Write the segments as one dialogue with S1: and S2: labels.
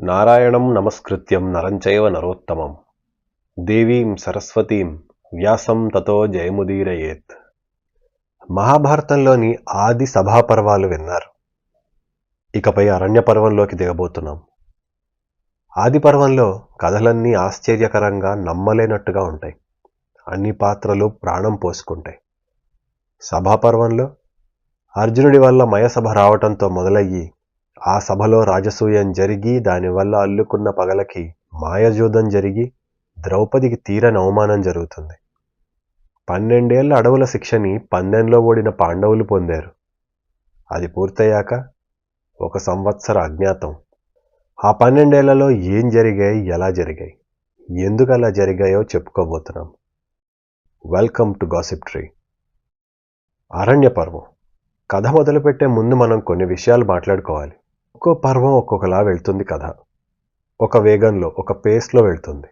S1: నారాయణం నమస్కృత్యం నరం చైవ నరోత్తమం దేవీం సరస్వతీం వ్యాసం తతో జయముదీరయేత్. మహాభారతంలోని ఆది సభాపర్వాలు విన్నారు. ఇకపై అరణ్య పర్వంలోకి దిగబోతున్నాం. ఆది పర్వంలో కథలన్నీ ఆశ్చర్యకరంగా నమ్మలేనట్టుగా ఉంటాయి. అన్ని పాత్రలు ప్రాణం పోసుకుంటాయి. సభాపర్వంలో అర్జునుడి వల్ల మయసభ రావటంతో మొదలయ్యి ఆ సభలో రాజసూయం జరిగి దానివల్ల అల్లుకున్న పగలకి మాయజూదం జరిగి ద్రౌపదికి తీరని అవమానం జరుగుతుంది. 12 ఏళ్ల అడవుల శిక్షని పందెంలో ఓడిన పాండవులు పొందారు. అది పూర్తయ్యాక 1 సంవత్సర అజ్ఞాతం. ఆ 12 ఏళ్లలో ఏం జరిగాయి, ఎలా జరిగాయి, ఎందుకు అలా జరిగాయో చెప్పుకోబోతున్నాం. Welcome to Gossip Tree. Aranya Parvam కథ మొదలుపెట్టే ముందు మనం కొన్ని విషయాలు మాట్లాడుకోవాలి. ఒక్కో పర్వం ఒక్కొక్కలా వెళ్తుంది కథ. ఒక వేగంలో, ఒక పేస్లో వెళ్తుంది.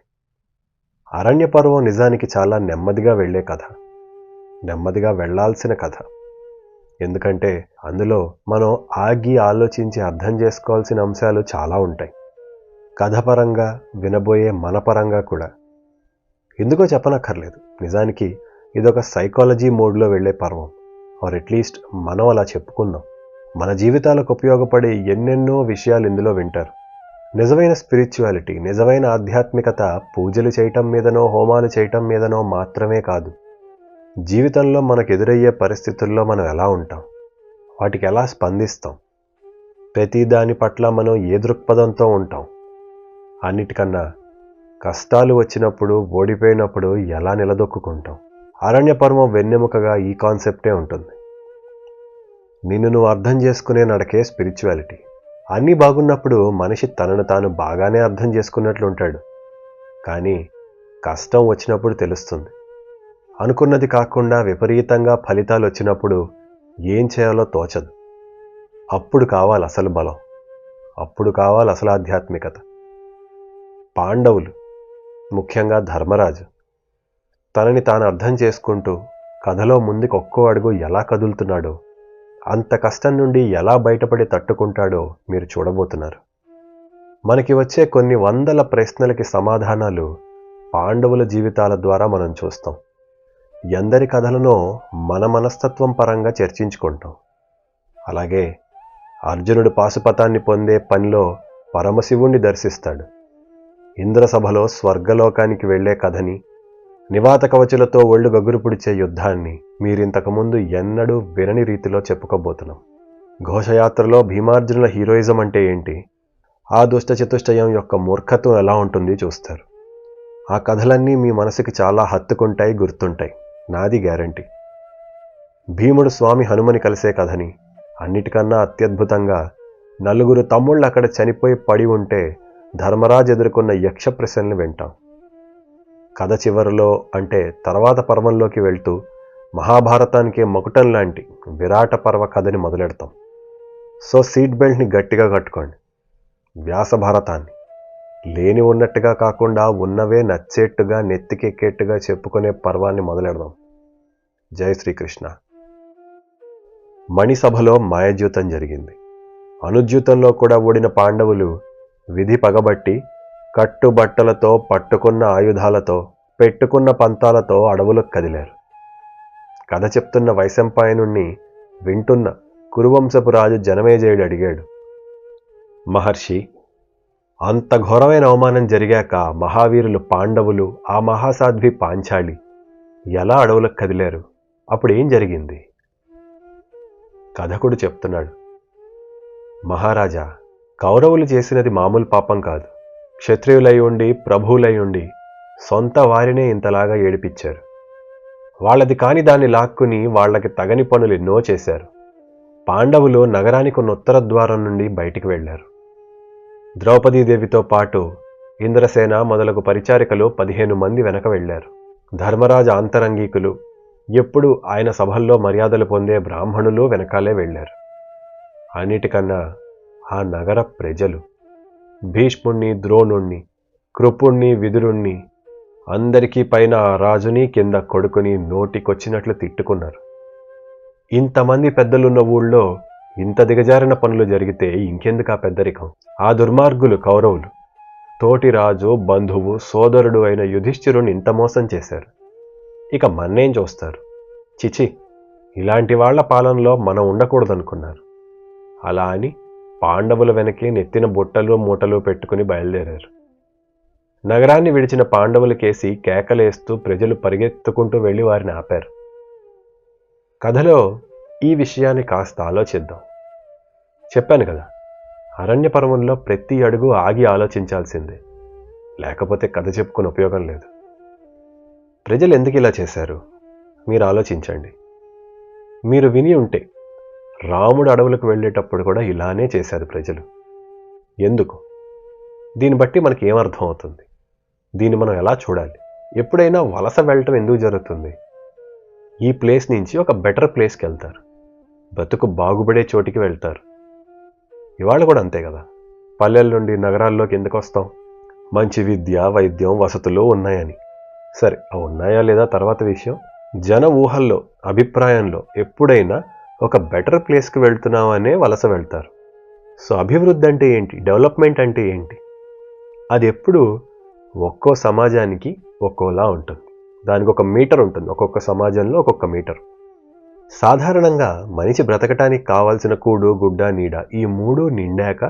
S1: అరణ్య పర్వం నిజానికి చాలా నెమ్మదిగా వెళ్లే కథ, నెమ్మదిగా వెళ్లాల్సిన కథ. ఎందుకంటే అందులో మనం ఆగి ఆలోచించి అర్థం చేసుకోవాల్సిన అంశాలు చాలా ఉంటాయి. కథ పరంగా, వినబోయే మన పరంగా కూడా. ఎందుకో చెప్పనక్కర్లేదు, నిజానికి ఇదొక సైకాలజీ మోడ్లో వెళ్లే పర్వం. ఆర్ అట్లీస్ట్ మనం అలా చెప్పుకుందాం. మన జీవితాలకు ఉపయోగపడే ఎన్నెన్నో విషయాలు ఇందులో వింటారు. నిజమైన స్పిరిచువాలిటీ, నిజమైన ఆధ్యాత్మికత పూజలు చేయటం మీదనో, హోమాలు చేయటం మీదనో మాత్రమే కాదు. జీవితంలో మనకు ఎదురయ్యే పరిస్థితుల్లో మనం ఎలా ఉంటాం, వాటికి ఎలా స్పందిస్తాం, ప్రతి దాని పట్ల మనం ఏ దృక్పథంతో ఉంటాం, అన్నిటికన్నా కష్టాలు వచ్చినప్పుడు, ఓడిపోయినప్పుడు ఎలా నిలదొక్కుంటాం. అరణ్య పర్వం వెన్నెముకగా ఈ కాన్సెప్టే ఉంటుంది. నిన్ను నువ్వు అర్థం చేసుకునే నడకే స్పిరిచువాలిటీ. అన్నీ బాగున్నప్పుడు మనిషి తనను తాను బాగానే అర్థం చేసుకున్నట్లు ఉంటాడు. కానీ కష్టం వచ్చినప్పుడు తెలుస్తుంది. అనుకున్నది కాకుండా విపరీతంగా ఫలితాలు వచ్చినప్పుడు ఏం చేయాలో తోచదు. అప్పుడు కావాలి అసలు బలం, అప్పుడు కావాలి అసలు ఆధ్యాత్మికత. పాండవులు, ముఖ్యంగా ధర్మరాజు, తనని తాను అర్థం చేసుకుంటూ కథలో ముందుకు ఒక్కో అడుగు ఎలా కదులుతున్నాడో, అంత కష్టం నుండి ఎలా బయటపడి తట్టుకుంటాడో మీరు చూడబోతున్నారు. మనకి వచ్చే కొన్ని వందల ప్రశ్నలకి సమాధానాలు పాండవుల జీవితాల ద్వారా మనం చూస్తాం. ఎందరి కథలనో మన మనస్తత్వం పరంగా చర్చించుకుంటాం. అలాగే అర్జునుడు పాశుపతాన్ని పొందే పనిలో పరమశివుణ్ణి దర్శిస్తాడు. ఇంద్రసభలో స్వర్గలోకానికి వెళ్లే కథని, నివాత కవచులతో ఒళ్ళు గగురు పుడిచే యుద్ధాన్ని మీరింతకుముందు ఎన్నడూ వినని రీతిలో చెప్పుకోబోతున్నాం. ఘోషయాత్రలో భీమార్జునుల హీరోయిజం అంటే ఏంటి, ఆ దుష్ట చతుష్టయం యొక్క మూర్ఖత్వం ఎలా ఉంటుంది చూస్తారు. ఆ కథలన్నీ మీ మనసుకి చాలా హత్తుకుంటాయి, గుర్తుంటాయి, నాది గ్యారంటీ. భీముడు స్వామి హనుమని కలిసే కథని, అన్నిటికన్నా అత్యద్భుతంగా 4 తమ్ముళ్ళు అక్కడ చనిపోయి పడి ఉంటే ధర్మరాజు ఎదుర్కొన్న యక్ష ప్రశ్నల్ని వింటాం. కథ చివరిలో, అంటే తర్వాత పర్వంలోకి వెళ్తూ మహాభారతానికే మకుటం లాంటి విరాట పర్వ కథని మొదలెడతాం. సో సీట్ బెల్ట్ని గట్టిగా కట్టుకోండి. వ్యాస భారతాన్ని లేని ఉన్నట్టుగా కాకుండా ఉన్నవే నచ్చేట్టుగా, నెత్తికెక్కేట్టుగా చెప్పుకునే పర్వాన్ని మొదలెడదాం. జై శ్రీకృష్ణ. మణిసభలో మాయజ్యూతం జరిగింది. అనుజ్యూతంలో కూడా ఓడిన పాండవులు విధి పగబట్టి కట్టుబట్టలతో, పట్టుకున్న ఆయుధాలతో, పెట్టుకున్న పంతాలతో అడవులకు కదిలారు. కథ చెప్తున్న వైశంపాయనుణ్ణి వింటున్న కురువంశపు రాజు జనమేజయుడు అడిగాడు, మహర్షి, అంత ఘోరమైన అవమానం జరిగాక మహావీరులు పాండవులు, ఆ మహాసాధ్వి పాంచాలి ఎలా అడవులకు కదిలారు? అప్పుడు ఏం జరిగింది? కథకుడు చెప్తున్నాడు, మహారాజా, కౌరవులు చేసినది మామూలు పాపం కాదు. క్షత్రియులై ఉండి, ప్రభువులై ఉండి సొంత వారినే ఇంతలాగా ఏడిపించారు. వాళ్ళది కాని దాన్ని లాక్కుని వాళ్లకి తగని పనులు ఎన్నో చేశారు. పాండవులు నగరానికి ఉన్న ఉత్తర ద్వారం నుండి బయటికి వెళ్లారు. ద్రౌపదీదేవితో పాటు ఇంద్రసేన మొదలగు పరిచారికలు 15 మంది వెనక వెళ్లారు. ధర్మరాజు ఆంతరంగికులు, ఎప్పుడు ఆయన సభల్లో మర్యాదలు పొందే బ్రాహ్మణులు వెనకాలే వెళ్లారు. అన్నిటికన్నా ఆ నగర ప్రజలు భీష్ముణ్ణి, ద్రోణుణ్ణి, కృపుణ్ణి, విదురుణ్ణి, అందరికీ పైన ఆ రాజుని, కింద కొడుకుని నోటికొచ్చినట్లు తిట్టుకున్నారు. ఇంతమంది పెద్దలున్న ఊళ్ళో ఇంత దిగజారిన పనులు జరిగితే ఇంకెందుకు ఆ పెద్దరికం? ఆ దుర్మార్గులు కౌరవులు తోటి రాజు, బంధువు, సోదరుడు అయిన యుధిష్ఠిరుని ఇంత మోసం చేశారు. ఇక మన్నేం చూస్తారు? చిచి, ఇలాంటి వాళ్ల పాలనలో మనం ఉండకూడదనుకున్నారు. అలా అని పాండవుల వెనకే నెత్తిన బుట్టలు మూటలు పెట్టుకుని బయలుదేరారు. నగరాన్ని విడిచిన పాండవుల కేసి కేకలేస్తూ ప్రజలు పరిగెత్తుకుంటూ వెళ్లి వారిని ఆపారు. కథలో ఈ విషయాన్ని కాస్త ఆలోచిద్దాం. చెప్పాను కదా, అరణ్య పర్వంలో ప్రతి అడుగు ఆగి ఆలోచించాల్సిందే, లేకపోతే కథ చెప్పుకుని ఉపయోగం లేదు. ప్రజలు ఎందుకు ఇలా చేశారు మీరు ఆలోచించండి. మీరు విని ఉంటే రాముడు అడవులకు వెళ్ళేటప్పుడు కూడా ఇలానే చేశారు ప్రజలు. ఎందుకు? దీన్ని బట్టి మనకి ఏమర్థం అవుతుంది? దీన్ని మనం ఎలా చూడాలి? ఎప్పుడైనా వలస వెళ్ళటం ఎందుకు జరుగుతుంది? ఈ ప్లేస్ నుంచి ఒక బెటర్ ప్లేస్కి వెళ్తారు, బతుకు బాగుపడే చోటికి వెళ్తారు. ఇవాళ కూడా అంతే కదా. పల్లెల నుండి నగరాల్లోకి ఎందుకు వస్తాం? మంచి విద్య, వైద్యం, వసతులు ఉన్నాయని. సరే, అవి ఉన్నాయా లేదా తర్వాత విషయం. జన ఊహల్లో, అభిప్రాయంలో ఎప్పుడైనా ఒక బెటర్ ప్లేస్కి వెళ్తున్నామనే వలస వెళ్తారు. సో అభివృద్ధి అంటే ఏంటి? డెవలప్మెంట్ అంటే ఏంటి? అది ఎప్పుడు ఒక్కో సమాజానికి ఒక్కోలా ఉంటుంది. దానికి ఒక మీటర్ ఉంటుంది, ఒక్కొక్క సమాజంలో ఒక్కొక్క మీటర్. సాధారణంగా మనిషి బ్రతకటానికి కావాల్సిన కూడు, గుడ్డ, నీడ ఈ మూడు నిండాక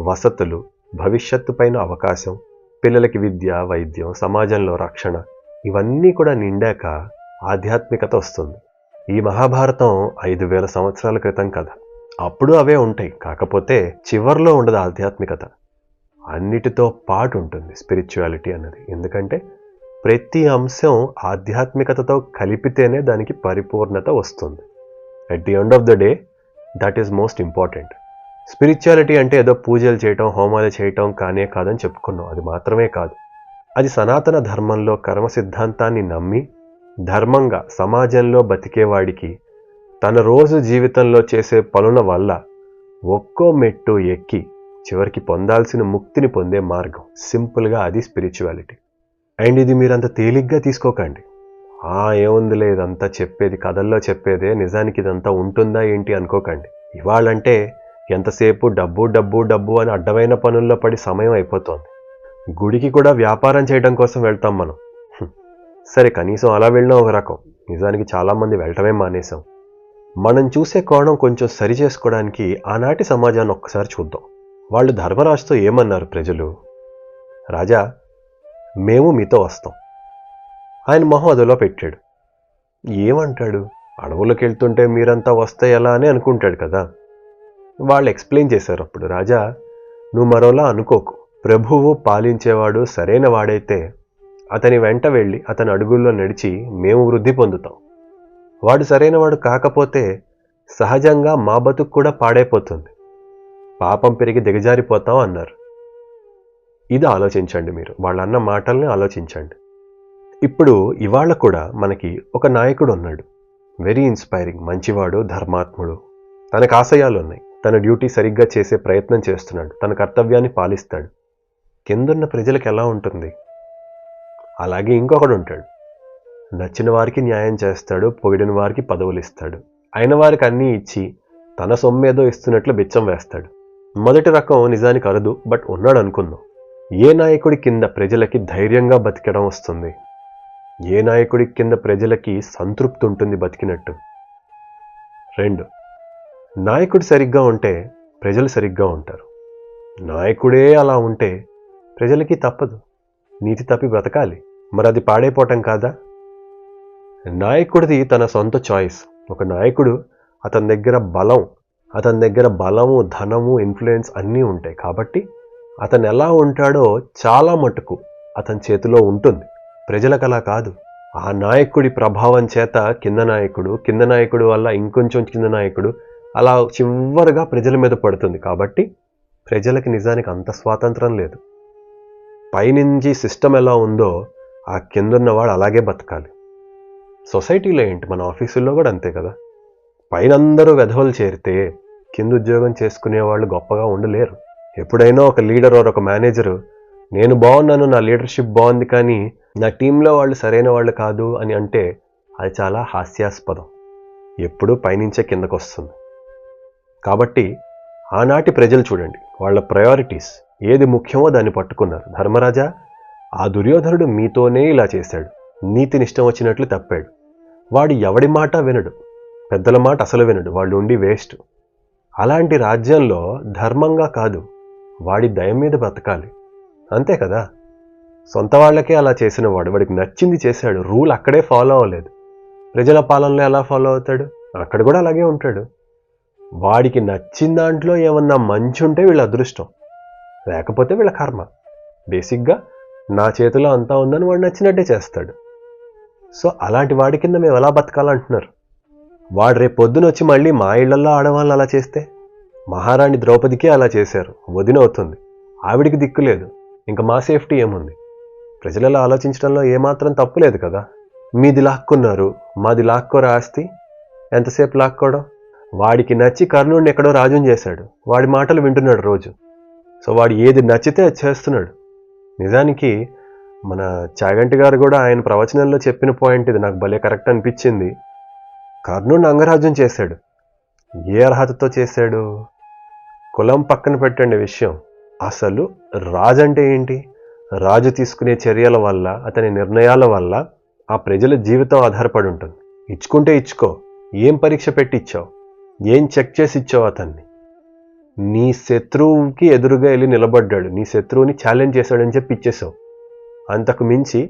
S1: వసతులు, భవిష్యత్తు పైన అవకాశం, పిల్లలకి విద్య, వైద్యం, సమాజంలో రక్షణ ఇవన్నీ కూడా నిండాక ఆధ్యాత్మికత వస్తుంది. ఈ మహాభారతం 5000 సంవత్సరాల క్రితం కథ. అప్పుడు అవే ఉంటాయి, కాకపోతే చివర్లో ఉండదు ఆధ్యాత్మికత. అన్నిటితో పాటు ఉంటుంది స్పిరిచువాలిటీ అన్నది. ఎందుకంటే ప్రతి అంశం ఆధ్యాత్మికతతో కలిపితేనే దానికి పరిపూర్ణత వస్తుంది. At the end of the day that is most important. Spirituality అంటే ఏదో పూజలు చేయటం, హోమాలు చేయటం కానే కాదని చెప్పుకున్నాం. అది మాత్రమే కాదు, అది సనాతన ధర్మంలో కర్మ సిద్ధాంతాన్ని నమ్మి ధర్మంగా సమాజంలో బతికేవాడికి తన రోజు జీవితంలో చేసే పనుల వల్ల ఒక్కో మెట్టు ఎక్కి చివరికి పొందాల్సిన ముక్తిని పొందే మార్గం. సింపుల్గా అది స్పిరిచువాలిటీ. అండ్ ఇది మీరంత తేలిగ్గా తీసుకోకండి. ఏముందిలే ఇదంతా చెప్పేది, కథల్లో చెప్పేదే, నిజానికి ఇదంతా ఉంటుందా ఏంటి అనుకోకండి. ఇవాళంటే ఎంతసేపు డబ్బు డబ్బు డబ్బు అని అడ్డమైన పనుల్లో పడి సమయం అయిపోతుంది. గుడికి కూడా వ్యాపారం చేయడం కోసం వెళ్తాం మనం. సరే, కనీసం అలా వెళ్ళినా ఒక రకం. నిజానికి చాలామంది వెళ్ళటమే మానేశాం. మనం చూసే కోణం కొంచెం సరి చేసుకోవడానికి ఆనాటి సమాజాన్ని ఒక్కసారి చూద్దాం. వాళ్ళు ధర్మరాజుతో ఏమన్నారు ప్రజలు? రాజా, మేము మీతో వస్తాం. ఆయన మొహం అదోలా పెట్టాడు. ఏమంటాడు? అడవులకు వెళ్తుంటే మీరంతా వస్తే ఎలా అని అనుకుంటాడు కదా. వాళ్ళు ఎక్స్ప్లెయిన్ చేశారు అప్పుడు, రాజా నువ్వు మరోలా అనుకోకు. ప్రభువు పాలించేవాడు సరైన వాడైతే అతని వెంట వెళ్ళి అతని అడుగుల్లో నడిచి మేము వృద్ధి పొందుతాం. వాడు సరైనవాడు కాకపోతే సహజంగా మా బతుకు కూడా పాడైపోతుంది, పాపం పెరిగి దిగజారిపోతాం అన్నారు. ఇది ఆలోచించండి, మీరు వాళ్ళన్న మాటల్ని ఆలోచించండి. ఇప్పుడు ఇవాళ కూడా మనకి ఒక నాయకుడు ఉన్నాడు, వెరీ ఇన్స్పైరింగ్, మంచివాడు, ధర్మాత్ముడు, తనకు ఆశయాలు ఉన్నాయి, తన డ్యూటీ సరిగ్గా చేసే ప్రయత్నం చేస్తున్నాడు, తన కర్తవ్యాన్ని పాలిస్తాడు. కిందున్న ప్రజలకు ఎలా ఉంటుంది? అలాగే ఇంకొకడు ఉంటాడు, నచ్చిన వారికి న్యాయం చేస్తాడు, పొగిడిన వారికి పదవులు ఇస్తాడు, అయిన వారికి అన్నీ ఇచ్చి తన సొమ్మేదో ఇస్తున్నట్లు బిచ్చం వేస్తాడు. మొదటి రకం నిజానికి అరుదు, బట్ ఉన్నాడు అనుకుందాం. ఏ నాయకుడి కింద ప్రజలకి ధైర్యంగా బతికడం వస్తుంది? ఏ నాయకుడి కింద ప్రజలకి సంతృప్తి ఉంటుంది బతికినట్టు? 2, నాయకుడు సరిగ్గా ఉంటే ప్రజలు సరిగ్గా ఉంటారు. నాయకుడే అలా ఉంటే ప్రజలకి తప్పదు, నీతి తప్పి బ్రతకాలి. మరి అది పాడైపోవటం కాదా? నాయకుడిది తన సొంత చాయిస్. ఒక నాయకుడు అతని దగ్గర బలము, ధనము, ఇన్ఫ్లుయెన్స్ అన్నీ ఉంటాయి. కాబట్టి అతను ఎలా ఉంటాడో చాలా మటుకు అతని చేతిలో ఉంటుంది. ప్రజలకు అలా కాదు. ఆ నాయకుడి ప్రభావం చేత కింద నాయకుడు వల్ల ఇంకొంచెం కింద నాయకుడు, అలా చివరిగా ప్రజల మీద పడుతుంది. కాబట్టి ప్రజలకి నిజానికి అంత స్వాతంత్రం లేదు. పైనుంచి సిస్టమ్ ఎలా ఉందో ఆ కిందున్నవాడు అలాగే బతకాలి. సొసైటీలో ఏంటి, మన ఆఫీసుల్లో కూడా అంతే కదా. పైన అందరూ వెధవలు చేరితే కింద ఉద్యోగం చేసుకునేవాళ్ళు గొప్పగా ఉండలేరు. ఎప్పుడైనా ఒక లీడర్ ఒక మేనేజరు నేను బాగున్నాను, నా లీడర్షిప్ బాగుంది, కానీ నా టీంలో వాళ్ళు సరైన వాళ్ళు కాదు అని అంటే అది చాలా హాస్యాస్పదం. ఎప్పుడూ పైనుంచే కిందకు వస్తుంది. కాబట్టి ఆనాటి ప్రజలు చూడండి, వాళ్ళ ప్రయారిటీస్ ఏది ముఖ్యమో దాన్ని పట్టుకున్నారు. ధర్మరాజా, ఆ దుర్యోధనుడు మీతోనే ఇలా చేశాడు, నీతిని ఇష్టం వచ్చినట్లు తప్పాడు, వాడు ఎవడి మాట వినడు, పెద్దల మాట అసలు వినడు, వాళ్ళు ఉండి వేస్ట్. అలాంటి రాజ్యంలో ధర్మంగా కాదు, వాడి దయ మీద బ్రతకాలి, అంతే కదా. సొంత వాళ్ళకే అలా చేసిన వాడికి నచ్చింది చేశాడు, రూల్ అక్కడే ఫాలో అవ్వలేదు. ప్రజల పాలనలో ఎలా ఫాలో అవుతాడు? అక్కడ కూడా అలాగే ఉంటాడు. వాడికి నచ్చిన దాంట్లో ఏమన్నా మంచి ఉంటే వీళ్ళ అదృష్టం, లేకపోతే వీళ్ళ కర్మ. బేసిక్గా నా చేతిలో అంతా ఉందని వాడు నచ్చినట్టే చేస్తాడు. సో అలాంటి వాడి కింద మేము ఎలా బతకాలంటున్నారు? వాడు రేపు పొద్దున వచ్చి మళ్ళీ మా ఇళ్లలో ఆడవాళ్ళు అలా చేస్తే, మహారాణి ద్రౌపదికి అలా చేశారు, వదిన అవుతుంది, ఆవిడికి దిక్కు లేదు, ఇంకా మా సేఫ్టీ ఏముంది? ప్రజలలో ఆలోచించడంలో ఏమాత్రం తప్పు లేదు కదా. మీది లాక్కున్నారు, మాది లాక్కోరా ఆస్తి, ఎంతసేపు లాక్కోవడం? వాడికి నచ్చి కర్ణుడిని ఎక్కడో రాజుని చేశాడు, వాడి మాటలు వింటున్నాడు రోజు. సో వాడు ఏది నచ్చితే అది చేస్తున్నాడు. నిజానికి మన చాగంటి గారు కూడా ఆయన ప్రవచనంలో చెప్పిన పాయింట్ ఇది నాకు భలే కరెక్ట్ అనిపించింది. కర్ణుడిని అంగరాజ్యం చేశాడు. ఏ అర్హతతో చేశాడు? కులం పక్కన పెట్టండి విషయం, అసలు రాజు అంటే ఏంటి? రాజు తీసుకునే చర్యల వల్ల, అతని నిర్ణయాల వల్ల ఆ ప్రజల జీవితం ఆధారపడి ఉంటుంది. ఇచ్చుకుంటే ఇచ్చుకో, ఏం పరీక్ష పెట్టి ఇచ్చావు, ఏం చెక్ చేసి ఇచ్చావు అతన్ని? నీ శత్రువుకి ఎదురుగా వెళ్ళి నిలబడ్డాడు, నీ శత్రువుని ఛాలెంజ్ చేశాడని చెప్పి ఇచ్చేసావు. అంతకు మించి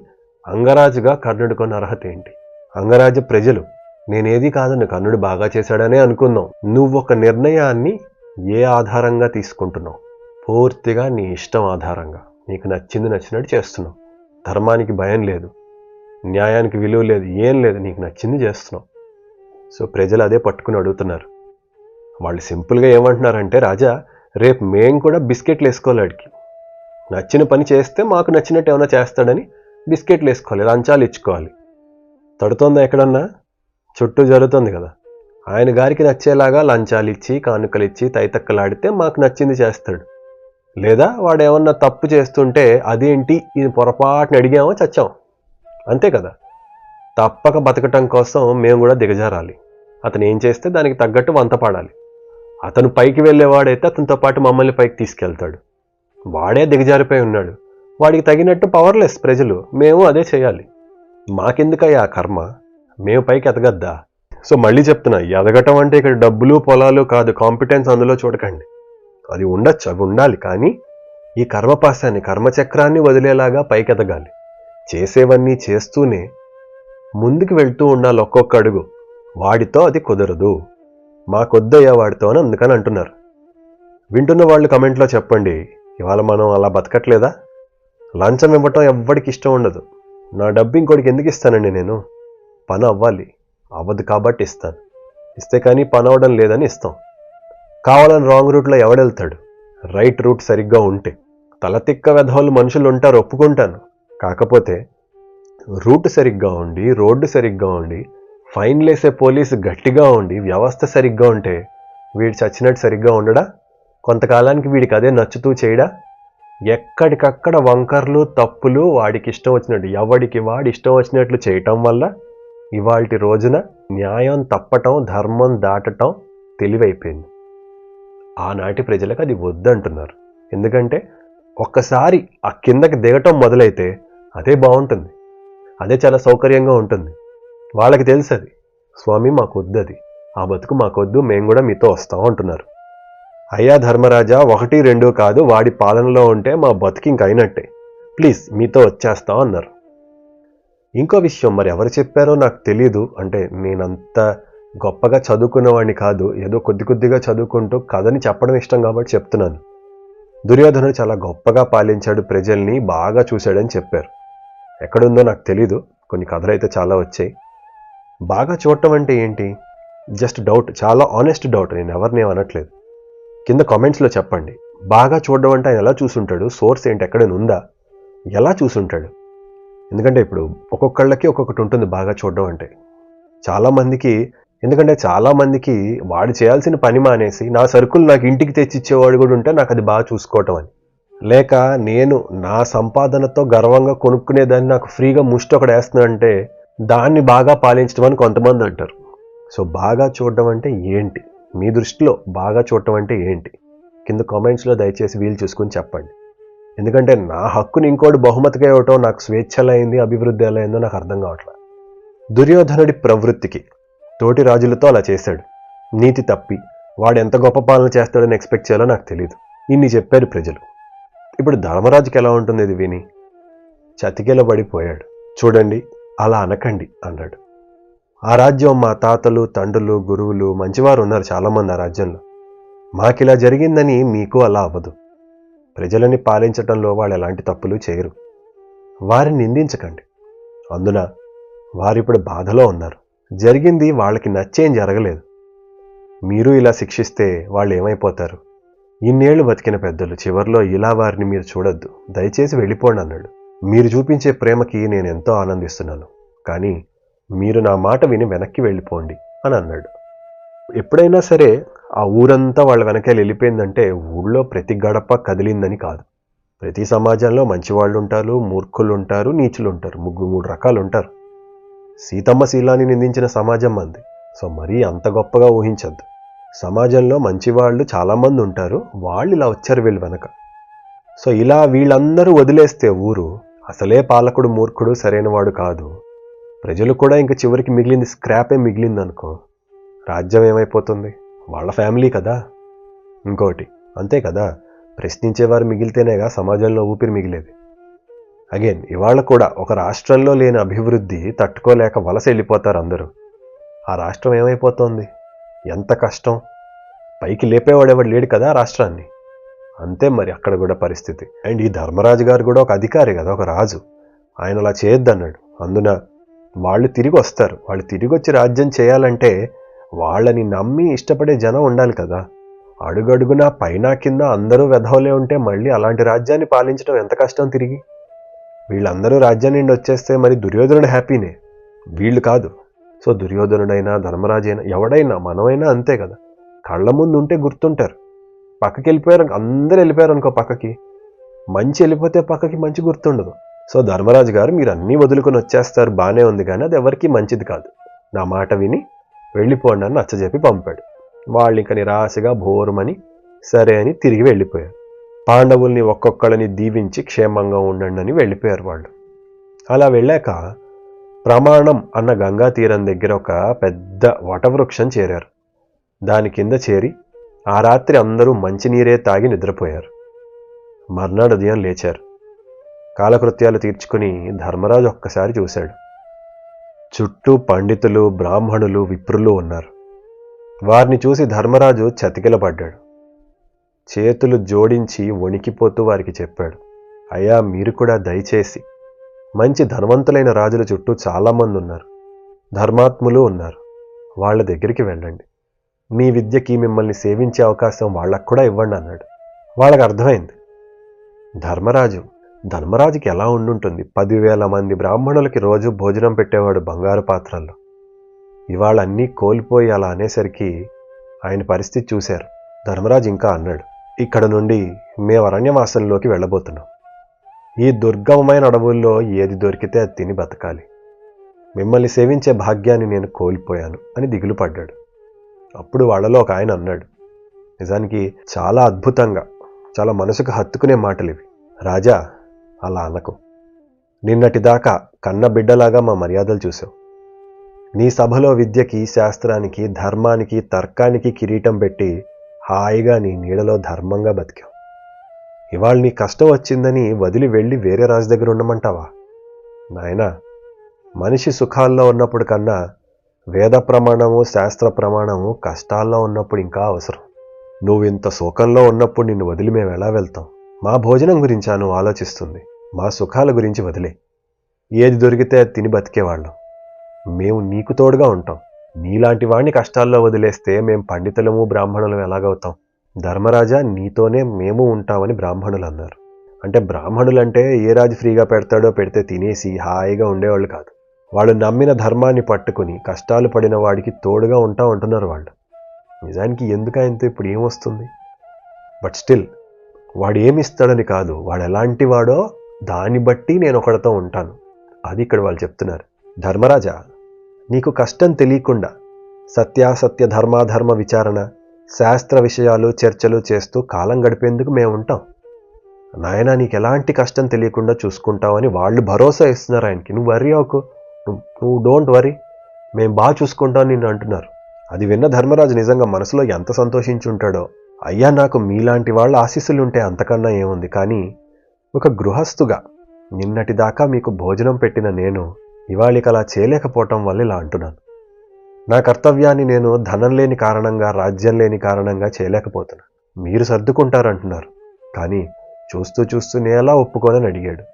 S1: అంగరాజుగా కర్ణుడు కొన్న అర్హత ఏంటి? అంగరాజ ప్రజలు, నేనేది కాదని కర్ణుడు బాగా చేశాడనే అనుకుందాం. నువ్వు ఒక నిర్ణయాన్ని ఏ ఆధారంగా తీసుకుంటున్నావు? పూర్తిగా నీ ఇష్టం ఆధారంగా, నీకు నచ్చింది నచ్చినట్టు చేస్తున్నావు. ధర్మానికి భయం లేదు, న్యాయానికి విలువ లేదు, ఏం లేదు, నీకు నచ్చింది చేస్తున్నావు. సో ప్రజలు అదే పట్టుకుని అడుగుతున్నారు. వాళ్ళు సింపుల్గా ఏమంటున్నారంటే, రాజా రేపు మేము కూడా బిస్కెట్లు వేసుకోవాలి, వాడికి నచ్చిన పని చేస్తే మాకు నచ్చినట్టు ఏమైనా చేస్తాడని బిస్కెట్లు వేసుకోవాలి, లంచాలు ఇచ్చుకోవాలి. తడుతోందా ఎక్కడన్నా? చుట్టూ జరుగుతుంది కదా. ఆయన గారికి నచ్చేలాగా లంచాలు ఇచ్చి కానుకలు ఇచ్చి తైతక్కలాడితే మాకు నచ్చింది చేస్తాడు. లేదా వాడు ఏమన్నా తప్పు చేస్తుంటే అదేంటి ఇది పొరపాటుని అడిగామో చచ్చాం, అంతే కదా. తప్పక బతకటం కోసం మేము కూడా దిగజారాలి, అతను ఏం చేస్తే దానికి తగ్గట్టు వంత పాడాలి. అతను పైకి వెళ్ళేవాడైతే అతనితో పాటు మమ్మల్ని పైకి తీసుకెళ్తాడు. వాడే దిగజారిపోయి ఉన్నాడు, వాడికి తగినట్టు పవర్లెస్ ప్రజలు, మేము అదే చేయాలి. మాకెందుకయ్యా ఆ కర్మ? మేము పైకి ఎదగద్దా? సో మళ్ళీ చెప్తున్నా, ఎదగటం అంటే ఇక్కడ డబ్బులు పొలాలు కాదు, కాంపిటెన్స్ అందులో చూడకండి. అది ఉండొచ్చు, అవి ఉండాలి, కానీ ఈ కర్మపాశాన్ని కర్మచక్రాన్ని వదిలేలాగా పైకి ఎదగాలి. చేసేవన్నీ చేస్తూనే ముందుకు వెళ్తూ ఉండాలి ఒక్కొక్క అడుగు. వాడితో అది కుదరదు, మాకొద్దయ్యా వాడితో అని అందుకని అంటున్నారు. వింటున్న వాళ్ళు కమెంట్లో చెప్పండి, ఇవాళ మనం అలా బతకట్లేదా? లంచం ఇవ్వటం ఎవ్వడికి ఇష్టం ఉండదు. నా డబ్బు ఇంకోటికి ఎందుకు ఇస్తానండి నేను? పని అవ్వాలి, అవ్వదు కాబట్టి ఇస్తాను. ఇస్తే కానీ పని అవ్వడం లేదని ఇస్తాం. కావాలని రాంగ్ రూట్లో ఎవడెళ్తాడు? రైట్ రూట్ సరిగ్గా ఉంటే. తలతిక్క వెధవలు మనుషులు ఉంటారు, ఒప్పుకుంటాను. కాకపోతే రూట్ సరిగ్గా ఉండి, రోడ్డు సరిగ్గా ఉండి, ఫైన్లేసే పోలీసు గట్టిగా ఉండి, వ్యవస్థ సరిగ్గా ఉంటే వీడు చచ్చినట్టు సరిగ్గా ఉండడా? కొంతకాలానికి వీడికి అదే నచ్చుతూ చేయడా? ఎక్కడికక్కడ వంకర్లు తప్పులు వాడికి ఇష్టం వచ్చినట్టు, ఎవడికి వాడి ఇష్టం వచ్చినట్లు చేయటం వల్ల ఇవాల్టి రోజున న్యాయం తప్పటం, ధర్మం దాటటం తెలివైపోయింది. ఆనాటి ప్రజలకు అది వద్దంటున్నారు. ఎందుకంటే ఒక్కసారి ఆ కిందకి దిగటం మొదలైతే అదే బాగుంటుంది, అదే చాలా సౌకర్యంగా ఉంటుంది. వాళ్ళకి తెలుసు అది, స్వామి మాకు వద్దది, ఆ బతుకు మాకొద్దు, మేము కూడా మీతో వస్తాం అంటున్నారు. అయ్యా ధర్మరాజా, 1, 2 కాదు, వాడి పాలనలో ఉంటే మా బతుకు ఇంక అయినట్టే, ప్లీజ్ మీతో వచ్చేస్తాం అన్నారు. ఇంకో విషయం, మరి ఎవరు చెప్పారో నాకు తెలీదు. అంటే నేనంత గొప్పగా చదువుకున్నవాడిని కాదు, ఏదో కొద్దిగా చదువుకుంటూ కథని చెప్పడం ఇష్టం కాబట్టి చెప్తున్నాను. దుర్యోధనుడు చాలా గొప్పగా పాలించాడు, ప్రజల్ని బాగా చూశాడని చెప్పారు. ఎక్కడుందో నాకు తెలీదు, కొన్ని కథలు అయితే చాలా వచ్చాయి. బాగా చూడటం అంటే ఏంటి? జస్ట్ డౌట్, చాలా ఆనెస్ట్ డౌట్, నేను ఎవరిని అనట్లేదు. కింద కామెంట్స్లో చెప్పండి, బాగా చూడడం అంటే ఆయన ఎలా చూసుంటాడు? సోర్స్ ఏంటి, ఎక్కడైనా ఉందా? ఎలా చూసుంటాడు? ఎందుకంటే ఇప్పుడు ఒక్కొక్కళ్ళకి ఒక్కొక్కటి ఉంటుంది బాగా చూడడం అంటే. చాలామందికి, ఎందుకంటే చాలామందికి వాడు చేయాల్సిన పని మానేసి నా సరుకులు నాకు ఇంటికి తెచ్చిచ్చేవాడు కూడా ఉంటే నాకు అది బాగా చూసుకోవటం అని. లేక నేను నా సంపాదనతో గర్వంగా కొనుక్కునేదాన్ని నాకు ఫ్రీగా ముష్టి ఒకటి వేస్తున్నాడంటే దాన్ని బాగా పాలించడం అని కొంతమంది అంటారు. సో బాగా చూడడం అంటే ఏంటి? మీ దృష్టిలో బాగా చూడటం అంటే ఏంటి? కింద కామెంట్స్లో దయచేసి వీలు చూసుకుని చెప్పండి. ఎందుకంటే నా హక్కుని ఇంకోటి బహుమతిగా ఇవ్వటం నాకు స్వేచ్ఛ ఎలా అయింది, అభివృద్ధి ఎలా అయిందో నాకు అర్థం కావట్లేదు. దుర్యోధనుడి ప్రవృత్తికి తోటి రాజులతో అలా చేశాడు. నీతి తప్పి వాడు ఎంత గొప్ప పాలన చేస్తాడని ఎక్స్పెక్ట్ చేయాలో నాకు తెలియదు. ఇన్ని చెప్పారు ప్రజలు. ఇప్పుడు ధర్మరాజుకి ఎలా ఉంటుంది ఇది విని? చతికిలబడిపోయాడు. చూడండి, అలా అనకండి అన్నాడు. ఆ రాజ్యం మా తాతలు, తండ్రులు, గురువులు మంచివారు ఉన్నారు చాలామంది ఆ రాజ్యంలో. మాకిలా జరిగిందని మీకు అలా అవ్వదు. ప్రజలని పాలించటంలో వాళ్ళు ఎలాంటి తప్పులు చేయరు. వారిని నిందించకండి. అందున వారిప్పుడు బాధలో ఉన్నారు. జరిగింది వాళ్ళకి నచ్చేం జరగలేదు. మీరు ఇలా శిక్షిస్తే వాళ్ళు ఏమైపోతారు? ఇన్నేళ్లు బతికిన పెద్దలు చివర్లో ఇలా వారిని మీరు చూడొద్దు. దయచేసి వెళ్ళిపోండి అన్నాడు. మీరు చూపించే ప్రేమకి నేను ఎంతో ఆనందిస్తున్నాను. కానీ మీరు నా మాట విని వెనక్కి వెళ్ళిపోండి అని అన్నాడు. ఎప్పుడైనా సరే ఆ ఊరంతా వాళ్ళ వెనకాల వెళ్ళిపోయిందంటే ఊళ్ళో ప్రతి గడప కదిలిందని కాదు. ప్రతి సమాజంలో మంచివాళ్ళు ఉంటారు, మూర్ఖులు ఉంటారు, నీచులు ఉంటారు. మూడు రకాలు ఉంటారు. సీతమ్మ శీలాన్ని నిందించిన సమాజం మంది. సో మరీ అంత గొప్పగా ఊహించద్దు. సమాజంలో మంచివాళ్ళు చాలామంది ఉంటారు. వాళ్ళు ఇలా వచ్చారు వీళ్ళు వెనక. సో ఇలా వీళ్ళందరూ వదిలేస్తే ఊరు అసలే పాలకుడు మూర్ఖుడు, సరైనవాడు కాదు. ప్రజలు కూడా ఇంక చివరికి మిగిలింది స్క్రాపే మిగిలిందనుకో, రాజ్యం ఏమైపోతుంది? వాళ్ళ ఫ్యామిలీ కదా. ఇంకోటి అంతే కదా, ప్రశ్నించేవారు మిగిలితేనేగా సమాజంలో ఊపిరి మిగిలేది. అగైన్ ఇవాళ కూడా ఒక రాష్ట్రంలో లేని అభివృద్ధి తట్టుకోలేక వలస వెళ్ళిపోతారు అందరూ. ఆ రాష్ట్రం ఏమైపోతుంది? ఎంత కష్టం. పైకి లేపేవాడెవడు లేడు కదా రాష్ట్రాన్ని. అంతే మరి అక్కడ కూడా పరిస్థితి. అండ్ ఈ ధర్మరాజు గారు కూడా ఒక అధికారి కదా, ఒక రాజు. ఆయన అలా చేయొద్దన్నాడు. అందున వాళ్ళు తిరిగి వస్తారు. వాళ్ళు తిరిగి వచ్చి రాజ్యం చేయాలంటే వాళ్ళని నమ్మి ఇష్టపడే జనం ఉండాలి కదా. అడుగడుగునా పైన కింద అందరూ వెధవలే ఉంటే మళ్ళీ అలాంటి రాజ్యాన్ని పాలించడం ఎంత కష్టం. తిరిగి వీళ్ళందరూ రాజ్యం నుండి వచ్చేస్తే మరి దుర్యోధనుడు హ్యాపీనే, వీళ్ళు కాదు. సో దుర్యోధనుడైనా ధర్మరాజైనా ఎవడైనా మనమైనా అంతే కదా. కళ్ళ ముందు ఉంటే గుర్తుంటారు. పక్కకి వెళ్ళిపోయారు, అందరూ వెళ్ళిపోయారు అనుకో పక్కకి, మంచి వెళ్ళిపోతే పక్కకి మంచి గుర్తుండదు. సో ధర్మరాజు గారు మీరు అన్నీ వదులుకొని వచ్చేస్తారు, బాగానే ఉంది, కానీ అది ఎవరికి మంచిది కాదు. నా మాట విని వెళ్ళిపోండి అని నచ్చజెప్పి పంపాడు. వాళ్ళు ఇంకా నిరాశగా భోరుమని సరే అని తిరిగి వెళ్ళిపోయారు. పాండవుల్ని ఒక్కొక్కళ్ళని దీవించి క్షేమంగా ఉండండి అని వెళ్ళిపోయారు వాళ్ళు. అలా వెళ్ళాక ప్రమాణం అన్న గంగా తీరం దగ్గర ఒక పెద్ద వటవృక్షం చేరారు. దాని కింద చేరి ఆ రాత్రి అందరూ మంచినీరే తాగి నిద్రపోయారు. మర్నాడు ఉదయం లేచారు. కాలకృత్యాలు తీర్చుకుని ధర్మరాజు ఒక్కసారి చూశాడు. చుట్టూ పండితులు, బ్రాహ్మణులు, విప్రులు ఉన్నారు. వారిని చూసి ధర్మరాజు చతికిలపడ్డాడు. చేతులు జోడించి వణికిపోతూ వారికి చెప్పాడు, అయ్యా మీరు కూడా దయచేసి, మంచి ధనవంతులైన రాజుల చుట్టూ చాలామంది ఉన్నారు, ధర్మాత్ములు ఉన్నారు, వాళ్ళ దగ్గరికి వెళ్ళండి. మీ విద్యకి మిమ్మల్ని సేవించే అవకాశం వాళ్ళకు కూడా ఇవ్వండి అన్నాడు. వాళ్ళకి అర్థమైంది. ధర్మరాజుకి ఎలా ఉండుంటుంది? 10,000 మంది బ్రాహ్మణులకి రోజు భోజనం పెట్టేవాడు బంగారు పాత్రల్లో. ఇవాళ అన్నీ కోల్పోయి అలా అనేసరికి ఆయన పరిస్థితి చూశారు. ధర్మరాజు ఇంకా అన్నాడు, ఇక్కడ నుండి మేము అరణ్యవాసంలోకి వెళ్ళబోతున్నాం. ఈ దుర్గమమైన అడవుల్లో ఏది దొరికితే అది తిని బతకాలి. మిమ్మల్ని సేవించే భాగ్యాన్ని నేను కోల్పోయాను అని దిగులు పడ్డాడు. అప్పుడు వాళ్ళలో ఒక ఆయన అన్నాడు, నిజానికి చాలా అద్భుతంగా, చాలా మనసుకు హత్తుకునే మాటలు ఇవి. రాజా, అలా అనకు. నిన్నటిదాకా కన్న బిడ్డలాగా మా మర్యాదలు చూసావు. నీ సభలో విద్యకి, శాస్త్రానికి, ధర్మానికి, తర్కానికి కిరీటం పెట్టి హాయిగా నీ నీడలో ధర్మంగా బతికావు. ఇవాళ నీ కష్టం వచ్చిందని వదిలి వెళ్ళి వేరే రాజు దగ్గర ఉండమంటావా? నాయనా, మనిషి సుఖాల్లో ఉన్నప్పుడు కన్నా వేద ప్రమాణము, శాస్త్ర ప్రమాణము కష్టాల్లో ఉన్నప్పుడు ఇంకా అవసరం. నువ్వు ఇంత శోకంలో ఉన్నప్పుడు నిన్ను వదిలి మేము ఎలా వెళ్తాం? మా భోజనం గురించా నువ్వు ఆలోచిస్తుంది? మా సుఖాల గురించి వదిలే. ఏది దొరికితే అది తిని బతికేవాళ్ళం. మేము నీకు తోడుగా ఉంటాం. నీలాంటి వాడిని కష్టాల్లో వదిలేస్తే మేము పండితులము, బ్రాహ్మణులం ఎలాగవుతాం? ధర్మరాజా, నీతోనే మేము ఉంటామని బ్రాహ్మణులు అన్నారు. అంటే బ్రాహ్మణులంటే ఏ రాజు ఫ్రీగా పెడతాడో పెడితే తినేసి హాయిగా ఉండేవాళ్ళు కాదు. వాళ్ళు నమ్మిన ధర్మాన్ని పట్టుకుని కష్టాలు పడిన వాడికి తోడుగా ఉంటాం అంటున్నారు వాళ్ళు. నిజానికి ఎందుకు ఆయనతో ఇప్పుడు ఏమొస్తుంది? బట్ స్టిల్ వాడు ఏమిస్తాడని కాదు, వాడు ఎలాంటి వాడో దాన్ని బట్టి నేను ఒకడితో ఉంటాను. అది ఇక్కడ వాళ్ళు చెప్తున్నారు. ధర్మరాజా, నీకు కష్టం తెలియకుండా సత్యాసత్య ధర్మాధర్మ విచారణ, శాస్త్ర విషయాలు చర్చలు చేస్తూ కాలం గడిపేందుకు మేము ఉంటాం. నాయనా నీకు ఎలాంటి కష్టం తెలియకుండా చూసుకుంటావని వాళ్ళు భరోసా ఇస్తున్నారు ఆయనకి. నువ్వు వరీ అవ్వకు, నువ్వు డోంట్ వరీ, మేము బాగా చూసుకుంటాం నిన్ను అంటున్నారు. అది విన్న ధర్మరాజు నిజంగా మనసులో ఎంత సంతోషించి ఉంటాడో. అయ్యా నాకు మీలాంటి వాళ్ళ ఆశీస్సులు ఉంటే అంతకన్నా ఏముంది, కానీ ఒక గృహస్థుగా నిన్నటిదాకా మీకు భోజనం పెట్టిన నేను ఇవాళకి అలా చేయలేకపోవటం వల్ల ఇలా అంటున్నాను. నా కర్తవ్యాన్ని నేను ధనం లేని కారణంగా, రాజ్యం లేని కారణంగా చేయలేకపోతున్నా. మీరు సర్దుకుంటారంటున్నారు, కానీ చూస్తూ చూస్తూ నేలా ఒప్పుకోనని అడిగాడు.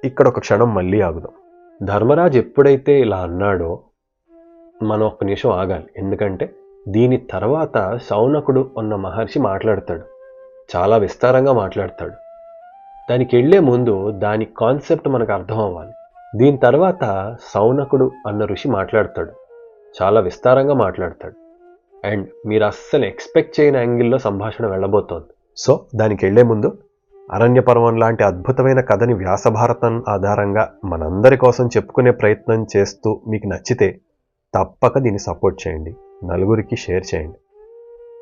S1: ఇక్కడ ఒక క్షణం మళ్ళీ ఆగుదాం. ధర్మరాజు ఎప్పుడైతే ఇలా అన్నాడో మనం ఒక్క నిమిషం ఆగాలి. ఎందుకంటే దీని తర్వాత శౌనకుడు అన్న మహర్షి మాట్లాడతాడు, చాలా విస్తారంగా మాట్లాడతాడు. దానికి వెళ్లే ముందు దాని కాన్సెప్ట్ మనకు అర్థం అవ్వాలి. దీని తర్వాత శౌనకుడు అన్న ఋషి మాట్లాడతాడు, చాలా విస్తారంగా మాట్లాడతాడు. అండ్ మీరు అస్సలు ఎక్స్పెక్ట్ చేయని యాంగిల్లో సంభాషణ వెళ్ళబోతోంది. సో దానికి వెళ్లే ముందు అరణ్య పర్వం లాంటి అద్భుతమైన కథని వ్యాసభారతం ఆధారంగా మనందరి కోసం చెప్పుకునే ప్రయత్నం చేస్తూ మీకు నచ్చితే తప్పక దీన్ని సపోర్ట్ చేయండి, నలుగురికి షేర్ చేయండి.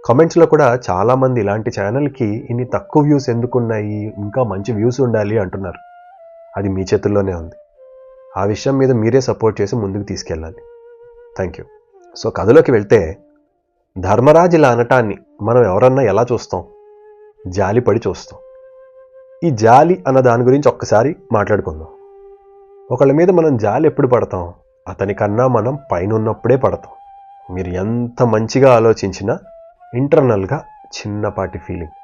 S1: కామెంట్స్లో కూడా చాలామంది ఇలాంటి ఛానల్కి ఇన్ని తక్కువ వ్యూస్ ఎందుకున్నాయి, ఇంకా మంచి వ్యూస్ ఉండాలి అంటున్నారు. అది మీ చేతుల్లోనే ఉంది. ఆ విషయం మీద మీరే సపోర్ట్ చేసి ముందుకు తీసుకెళ్ళాలి. Thank you. సో కథలోకి వెళ్తే, ధర్మరాజు ఇలా అనటాన్ని మనం ఎవరన్నా ఎలా చూస్తాం? జాలిపడి చూస్తాం. ఈ జాలి అన్న దాని గురించి ఒక్కసారి మాట్లాడుకుందాం. ఒకళ్ళ మీద మనం జాలి ఎప్పుడు పడతాం? అతనికన్నా మనం పైన ఉన్నప్పుడే పడతాం. మీరు ఎంత మంచిగా ఆలోచించినా ఇంటర్నల్గా చిన్నపాటి ఫీలింగ్.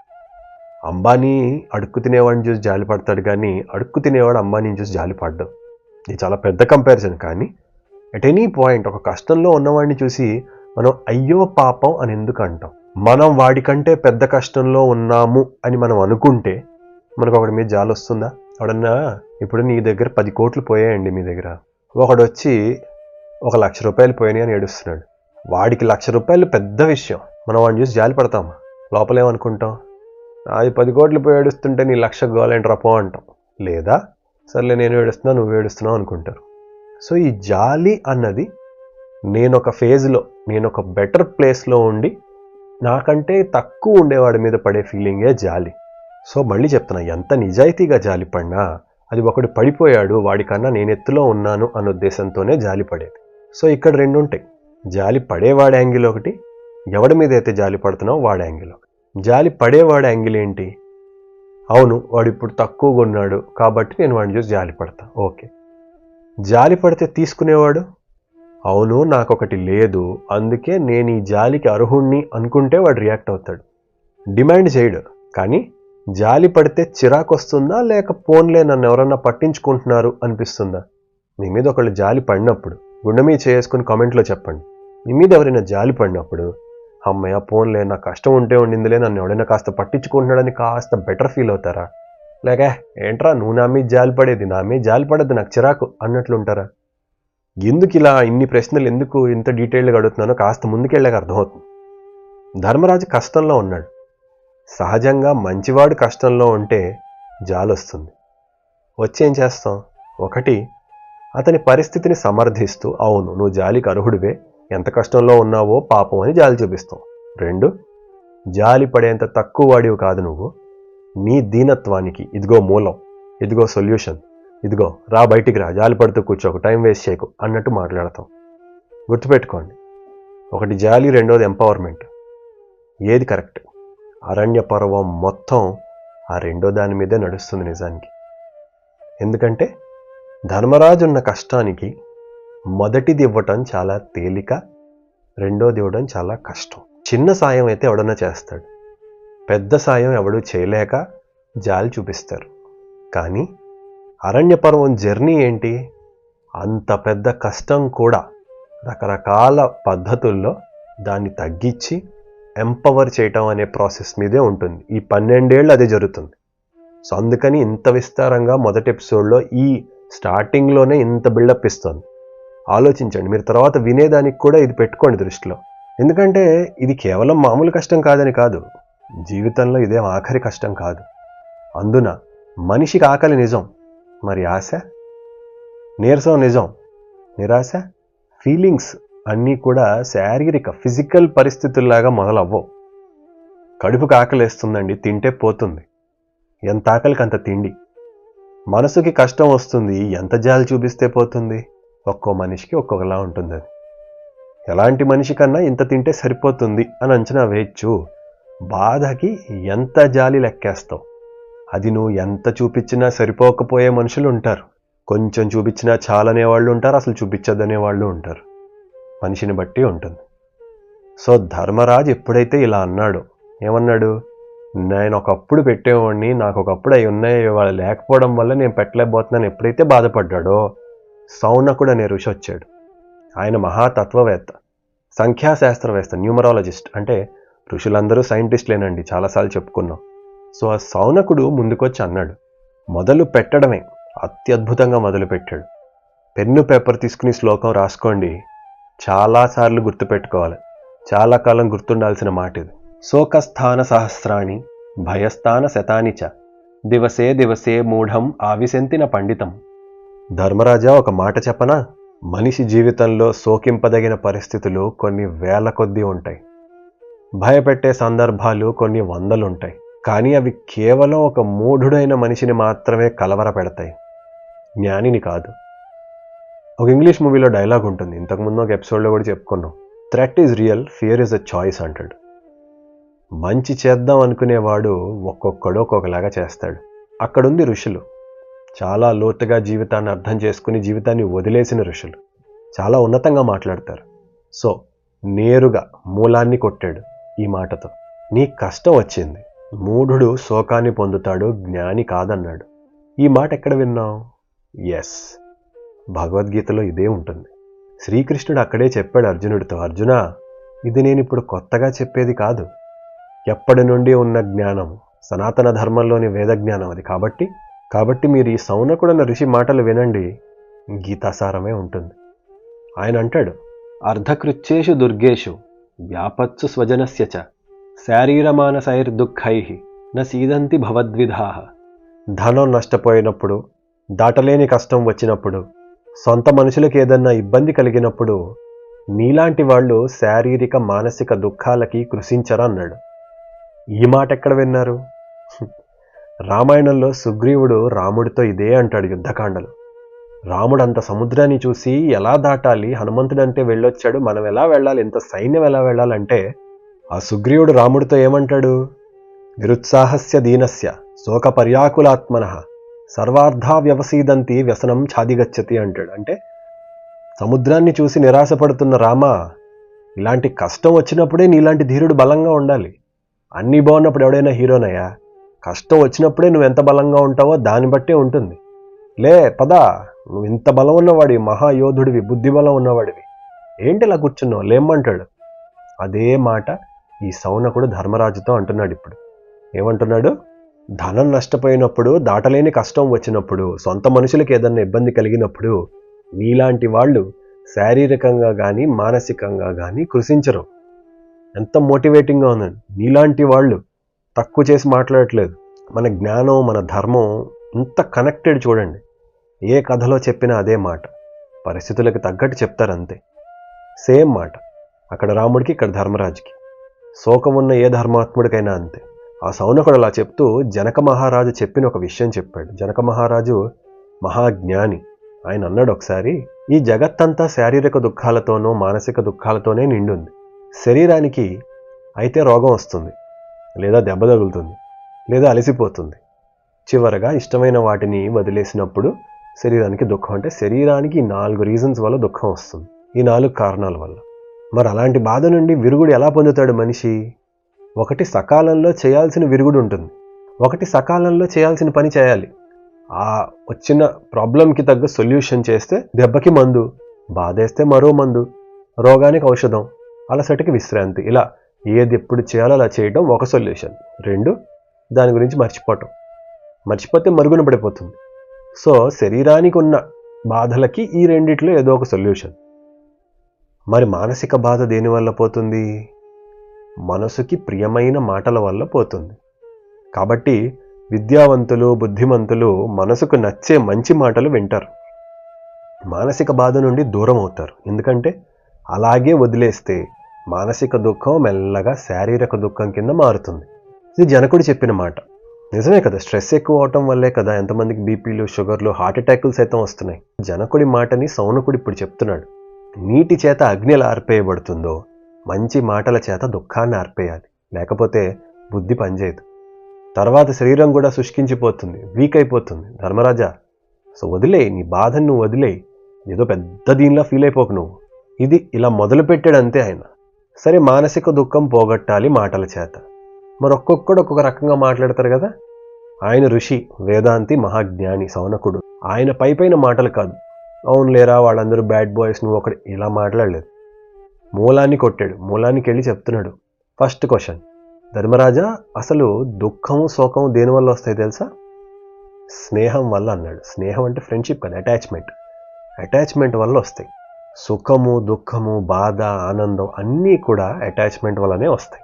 S1: అంబానీ అడుక్కు తినేవాడిని చూసి జాలి పడతాడు, కానీ అడుక్కు తినేవాడు అంబానీని చూసి జాలి పడ్డాడు. ఇది చాలా పెద్ద కంపారిజన్, కానీ అట్ ఎనీ పాయింట్ ఒక కష్టంలో ఉన్నవాడిని చూసి మనం అయ్యో పాపం అని ఎందుకు అంటాం? మనం వాడికంటే పెద్ద కష్టంలో ఉన్నాము అని మనం అనుకుంటే మనకు ఒకడి మీద జాలి వస్తుందా? ఎవడన్నా ఇప్పుడు నీ దగ్గర 10 కోట్లు పోయాయండి, మీ దగ్గర ఒకడు వచ్చి 1,00,000 రూపాయలు పోయాయి అని ఏడుస్తున్నాడు. వాడికి 1,00,000 రూపాయలు పెద్ద విషయం. మనం వాడిని చూసి జాలి పడతామా? లోపలేమనుకుంటాం? అది 10 కోట్లు పోయి ఏడుస్తుంటే నీ 1,00,000 గోలేంటి రపో అంటాం. లేదా సర్లే నేను ఏడుస్తున్నా నువ్వు ఏడుస్తున్నావు అనుకుంటారు. సో ఈ జాలి అన్నది నేను ఒక ఫేజ్లో, నేను ఒక బెటర్ ప్లేస్లో ఉండి నాకంటే తక్కువ ఉండేవాడి మీద పడే ఫీలింగే జాలి. సో మళ్ళీ చెప్తున్నా, ఎంత నిజాయితీగా జాలి పడినా అది ఒకడు పడిపోయాడు వాడికన్నా నేను ఎత్తులో ఉన్నాను అన్న ఉద్దేశంతోనే జాలి పడేది. సో ఇక్కడ రెండు ఉంటాయి, జాలి పడేవాడి యాంగిల్ ఒకటి, ఎవడి మీద అయితే జాలి పడుతున్నావు వాడి యాంగిల్ ఒకటి. జాలి పడేవాడి యాంగిల్ ఏంటి? అవును వాడు ఇప్పుడు తక్కువగా ఉన్నాడు కాబట్టి నేను వాడిని చూసి జాలి పడతా, ఓకే. జాలి పడితే తీసుకునేవాడు, అవును నాకొకటి లేదు అందుకే నేను ఈ జాలికి అర్హుణ్ణి అనుకుంటే వాడు రియాక్ట్ అవుతాడు, డిమాండ్ చేయడు. కానీ జాలి పడితే చిరాకు వస్తుందా, లేక పోన్లే నన్ను ఎవరన్నా పట్టించుకుంటున్నారు అనిపిస్తుందా? మీ మీద ఒకళ్ళు జాలి పడినప్పుడు గుండె మీద చేసుకుని కామెంట్లో చెప్పండి. మీ మీద ఎవరైనా జాలి పడినప్పుడు అమ్మయ్య పోన్లే నాకు కష్టం ఉంటే ఉండిందిలే నన్ను ఎవడైనా కాస్త పట్టించుకుంటున్నాడని కాస్త బెటర్ ఫీల్ అవుతారా? లేక ఏంట్రా నువ్వు నా మీద జాలి పడేది, నా మీద జాలి పడేది నాకు చిరాకు అన్నట్లుంటారా? ఎందుకు ఇలా ఇన్ని ప్రశ్నలు ఎందుకు ఇంత డీటెయిల్గా అడుగుతున్నానో కాస్త ముందుకెళ్ళాక అర్థమవుతుంది. ధర్మరాజు కష్టంలో ఉన్నాడు. సహజంగా మంచివాడు కష్టంలో ఉంటే జాలి వస్తుంది. వచ్చేం చేస్తాం? ఒకటి, అతని పరిస్థితిని సమర్థిస్తూ అవును నువ్వు జాలికి అర్హుడివే, ఎంత కష్టంలో ఉన్నావో పాపం అని జాలి చూపిస్తాం. 2, జాలి పడేంత తక్కువ వాడివి కాదు నువ్వు, నీ దీనత్వానికి ఇదిగో మూలం, ఇదిగో సొల్యూషన్, ఇదిగో రా బయటికి రా, జాలి పడుతూ కూర్చోకు, టైం వేస్ట్ చేయకు అన్నట్టు మాట్లాడతాం. గుర్తుపెట్టుకోండి, ఒకటి జాలి, రెండోది ఎంపవర్మెంట్. ఏది కరెక్ట్? అరణ్య పర్వం మొత్తం ఆ రెండో దాని మీదే నడుస్తుంది నిజానికి. ఎందుకంటే ధర్మరాజు ఉన్న కష్టానికి మొదటిది ఇవ్వటం చాలా తేలిక, రెండోది ఇవ్వడం చాలా కష్టం. చిన్న సాయం అయితే ఎవడన్నా చేస్తాడు, పెద్ద సాయం ఎవడూ చేయలేక జాలి చూపిస్తారు. కానీ అరణ్య పర్వం జర్నీ ఏంటి? అంత పెద్ద కష్టం కూడా రకరకాల పద్ధతుల్లో దాన్ని తగ్గించి ఎంపవర్ చేయటం అనే ప్రాసెస్ మీదే ఉంటుంది. ఈ 12 ఏళ్ళు అదే జరుగుతుంది. సో అందుకని ఇంత విస్తారంగా మొదటి ఎపిసోడ్లో ఈ స్టార్టింగ్లోనే ఇంత బిల్డప్ ఇస్తుంది. ఆలోచించండి, మీరు తర్వాత వినేదానికి కూడా ఇది పెట్టుకోండి దృష్టిలో. ఎందుకంటే ఇది కేవలం మామూలు కష్టం కాదని కాదు, జీవితంలో ఇదేం ఆఖరి కష్టం కాదు. అందున మనిషికి ఆకలి నిజం, మరి ఆశ, నీరసం నిజం, నిరాశ, ఫీలింగ్స్ అన్నీ కూడా శారీరక ఫిజికల్ పరిస్థితుల్లాగా మొదలవ్వవు. కడుపుకి ఆకలేస్తుందండి, తింటే పోతుంది, ఎంత ఆకలికి అంత తిండి. మనసుకి కష్టం వస్తుంది, ఎంత జాలి చూపిస్తే పోతుంది. ఒక్కో మనిషికి ఒక్కొక్కలా ఉంటుంది. అది ఎలాంటి మనిషి కన్నా ఇంత తింటే సరిపోతుంది అని అంచనా వేయచ్చు. బాధకి ఎంత జాలి లెక్కేస్తావు. అది నువ్వు ఎంత చూపించినా సరిపోకపోయే మనుషులు ఉంటారు, కొంచెం చూపించినా చాలనే వాళ్ళు ఉంటారు, అసలు చూపించద్దనే వాళ్ళు ఉంటారు. మనిషిని బట్టి ఉంటుంది. సో ధర్మరాజు ఎప్పుడైతే ఇలా అన్నాడో, ఏమన్నాడు, నేను ఒకప్పుడు పెట్టేవాడిని, నాకు ఒకప్పుడు అవి ఉన్నాయి, వాళ్ళు లేకపోవడం వల్ల నేను పెట్టలేకపోతున్నాను ఎప్పుడైతే బాధపడ్డాడో, సౌనకుడు అనే ఋషి వచ్చాడు. ఆయన మహాతత్వవేత్త, సంఖ్యాశాస్త్రవేత్త, న్యూమరాలజిస్ట్. అంటే ఋషులందరూ సైంటిస్టులేనండి, చాలాసార్లు చెప్పుకున్నాం. సో ఆ సౌనకుడు ముందుకొచ్చి అన్నాడు, మొదలు పెట్టడమే అత్యద్భుతంగా మొదలుపెట్టాడు. పెన్ను పేపర్ తీసుకుని శ్లోకం రాసుకోండి, చాలాసార్లు గుర్తుపెట్టుకోవాలి, చాలా కాలం గుర్తుండాల్సిన మాట ఇది. శోకస్థాన సహస్రాణి భయస్థాన శతాని చ దివసే దివసే మూఢం ఆవిశంతిన పండితం. ధర్మరాజా, ఒక మాట చెప్పనా, మనిషి జీవితంలో శోకింపదగిన పరిస్థితులు కొన్ని వేల కొద్దీ ఉంటాయి, భయపెట్టే సందర్భాలు కొన్ని వందలుంటాయి. కానీ అవి కేవలం ఒక మూఢుడైన మనిషిని మాత్రమే కలవర పెడతాయి, జ్ఞానిని కాదు. ఒక ఇంగ్లీష్ మూవీలో డైలాగ్ ఉంటుంది, ఇంతకుముందు ఒక ఎపిసోడ్లో కూడా చెప్పుకున్నాం, threat is real, fear is a choice అంటాడు. మంచి చేద్దాం అనుకునేవాడు ఒక్కొక్కడు ఒక్కొక్కలాగా చేస్తాడు. అక్కడుంది ఋషులు, చాలా లోతుగా జీవితాన్ని అర్థం చేసుకుని జీవితాన్ని వదిలేసిన ఋషులు, చాలా ఉన్నతంగా మాట్లాడతారు. సో నేరుగా మూలాన్ని కొట్టాడు ఈ మాటతో. నీ కష్టం వచ్చింది, మూఢుడు శోకాన్ని పొందుతాడు, జ్ఞాని కాదన్నాడు. ఈ మాట ఎక్కడ విన్నాం? ఎస్, భగవద్గీతలో ఇదే ఉంటుంది. శ్రీకృష్ణుడు అక్కడే చెప్పాడు అర్జునుడితో, అర్జున, ఇది నేను ఇప్పుడు కొత్తగా చెప్పేది కాదు, ఎప్పటి నుండి ఉన్న జ్ఞానం, సనాతన ధర్మంలోని వేద జ్ఞానం అది. కాబట్టి మీరు ఈ సౌనకుడన్న ఋషి మాటలు వినండి, గీతాసారమే ఉంటుంది. ఆయన అంటాడు, అర్ధకృచ్చేషు దుర్గేషు వ్యాపత్సు స్వజనస్య చ శారీరమానసైర్దుఃఖైః న సీదంతి భవద్విధాః. ధనం నష్టపోయినప్పుడు, దాటలేని కష్టం వచ్చినప్పుడు, సొంత మనుషులకు ఏదన్నా ఇబ్బంది కలిగినప్పుడు నీలాంటి వాళ్ళు శారీరక మానసిక దుఃఖాలకి కృషించరా అన్నాడు. ఈ మాట ఎక్కడ విన్నారు? రామాయణంలో సుగ్రీవుడు రాముడితో ఇదే అంటాడు యుద్ధకాండలో. రాముడు అంత సముద్రాన్ని చూసి ఎలా దాటాలి, హనుమంతుడంటే వెళ్ళొచ్చాడు, మనం ఎలా వెళ్ళాలి, ఇంత సైన్యం ఎలా వెళ్ళాలంటే ఆ సుగ్రీవుడు రాముడితో ఏమంటాడు, నిరుత్సాహస్య దీనస్య శోక పర్యాకులాత్మనః సర్వార్థా వ్యవసీదంతి వ్యసనం ఛాదిగచ్చతి అంటాడు. అంటే సముద్రాన్ని చూసి నిరాశపడుతున్న రామా, ఇలాంటి కష్టం వచ్చినప్పుడే నీలాంటి ధీరుడు బలంగా ఉండాలి. అన్నీ బాగున్నప్పుడు ఎవడైనా హీరోనయ్యా? కష్టం వచ్చినప్పుడే నువ్వు ఎంత బలంగా ఉంటావో దాన్ని బట్టే ఉంటుంది. లే పదా, నువ్వు ఇంత బలం ఉన్నవాడివి, మహాయోధుడివి, బుద్ధి బలం ఉన్నవాడివి, ఏంటి ఇలా కూర్చున్నావు, లేమ్మంటాడు. అదే మాట ఈ సౌనకుడు ధర్మరాజుతో అంటున్నాడు. ఇప్పుడు ఏమంటున్నాడు, ధనం నష్టపోయినప్పుడు, దాటలేని కష్టం వచ్చినప్పుడు, సొంత మనుషులకు ఏదన్నా ఇబ్బంది కలిగినప్పుడు నీలాంటి వాళ్ళు శారీరకంగా కానీ మానసికంగా కానీ కృషించరు. ఎంత మోటివేటింగ్గా ఉందండి. నీలాంటి వాళ్ళు తక్కువ చేసి మాట్లాడట్లేదు. మన జ్ఞానం, మన ధర్మం ఇంత కనెక్టెడ్ చూడండి. ఏ కథలో చెప్పినా అదే మాట, పరిస్థితులకు తగ్గట్టు చెప్తారు అంతే. సేమ్ మాట అక్కడ రాముడికి, ఇక్కడ ధర్మరాజుకి. శోకం ఉన్న ఏ ధర్మాత్ముడికైనా అంతే. ఆ సౌనకుడు అలా చెప్తూ జనక మహారాజు చెప్పిన ఒక విషయం చెప్పాడు. జనక మహారాజు మహాజ్ఞాని. ఆయన అన్నాడు ఒకసారి, ఈ జగత్తంతా శారీరక దుఃఖాలతోనూ మానసిక దుఃఖాలతోనే నిండుంది. శరీరానికి అయితే రోగం వస్తుంది, లేదా దెబ్బ తగులుతుంది, లేదా అలసిపోతుంది. చివరగా ఇష్టమైన వాటిని వదిలేసినప్పుడు శరీరానికి దుఃఖం. అంటే శరీరానికి 4 రీజన్స్ వల్ల దుఃఖం వస్తుంది, ఈ 4 కారణాల వల్ల. మరి అలాంటి బాధ నుండి విరుగుడు ఎలా పొందుతాడు మనిషి? ఒకటి, సకాలంలో చేయాల్సిన విరుగుడు ఉంటుంది. ఒకటి, సకాలంలో చేయాల్సిన పని చేయాలి. ఆ వచ్చిన ప్రాబ్లంకి తగ్గ సొల్యూషన్ చేస్తే దెబ్బకి మందు, బాధేస్తే మరో మందు, రోగానికి ఔషధం, అలసటకి విశ్రాంతి. ఇలా ఏది ఎప్పుడు చేయాలో అలా చేయడం ఒక సొల్యూషన్. 2, దాని గురించి మర్చిపోతే మరుగున పడిపోతుంది. సో శరీరానికి ఉన్న బాధలకి ఈ రెండిట్లో ఏదో ఒక సొల్యూషన్. మరి మానసిక బాధ దేనివల్ల పోతుంది? మనసుకి ప్రియమైన మాటల వల్ల పోతుంది. కాబట్టి విద్యావంతులు, బుద్ధిమంతులు మనసుకు నచ్చే మంచి మాటలు వింటారు, మానసిక బాధ నుండి దూరం అవుతారు. ఎందుకంటే అలాగే వదిలేస్తే మానసిక దుఃఖం మెల్లగా శారీరక దుఃఖం కింద మారుతుంది. ఇది జనకుడు చెప్పిన మాట. నిజమే కదా, స్ట్రెస్ ఎక్కువ అవటం వల్లే కదా ఎంతమందికి బీపీలు, షుగర్లు, హార్ట్ అటాకులు సైతం వస్తున్నాయి. జనకుడి మాటని సౌనకుడు ఇప్పుడు చెప్తున్నాడు. నీటి చేత అగ్ని ఎలా ఆర్పేయబడుతుందో మంచి మాటల చేత దుఃఖాన్ని ఆర్పేయాలి, లేకపోతే బుద్ధి పనిచేయదు. తర్వాత శరీరం కూడా శుష్కించిపోతుంది, వీక్ అయిపోతుంది. ధర్మరాజా, సో వదిలేయి, నీ బాధను నువ్వు వదిలేయి, ఏదో పెద్ద దీనిలా ఫీల్ అయిపోకు నువ్వు. ఇది ఇలా మొదలుపెట్టాడు అంతే ఆయన. సరే, మానసిక దుఃఖం పోగొట్టాలి మాటల చేత. మరి ఒక్కొక్కడు ఒక్కొక్క రకంగా మాట్లాడతారు కదా. ఆయన ఋషి, వేదాంతి, మహాజ్ఞాని సౌనకుడు. ఆయన పైపైన మాటలు కాదు, అవును లేరా వాళ్ళందరూ బ్యాడ్ బాయ్స్, నువ్వు ఒకటి, ఇలా మాట్లాడలేదు. మూలాన్ని కొట్టాడు. మూలానికి వెళ్ళి చెప్తున్నాడు. ఫస్ట్ క్వశ్చన్, ధర్మరాజా అసలు దుఃఖము శోకము దేనివల్ల వస్తాయి తెలుసా? స్నేహం వల్ల అన్నాడు. స్నేహం అంటే ఫ్రెండ్షిప్ కదా, అటాచ్మెంట్ వల్ల వస్తాయి. సుఖము, దుఃఖము, బాధ, ఆనందం అన్నీ కూడా అటాచ్మెంట్ వల్లనే వస్తాయి.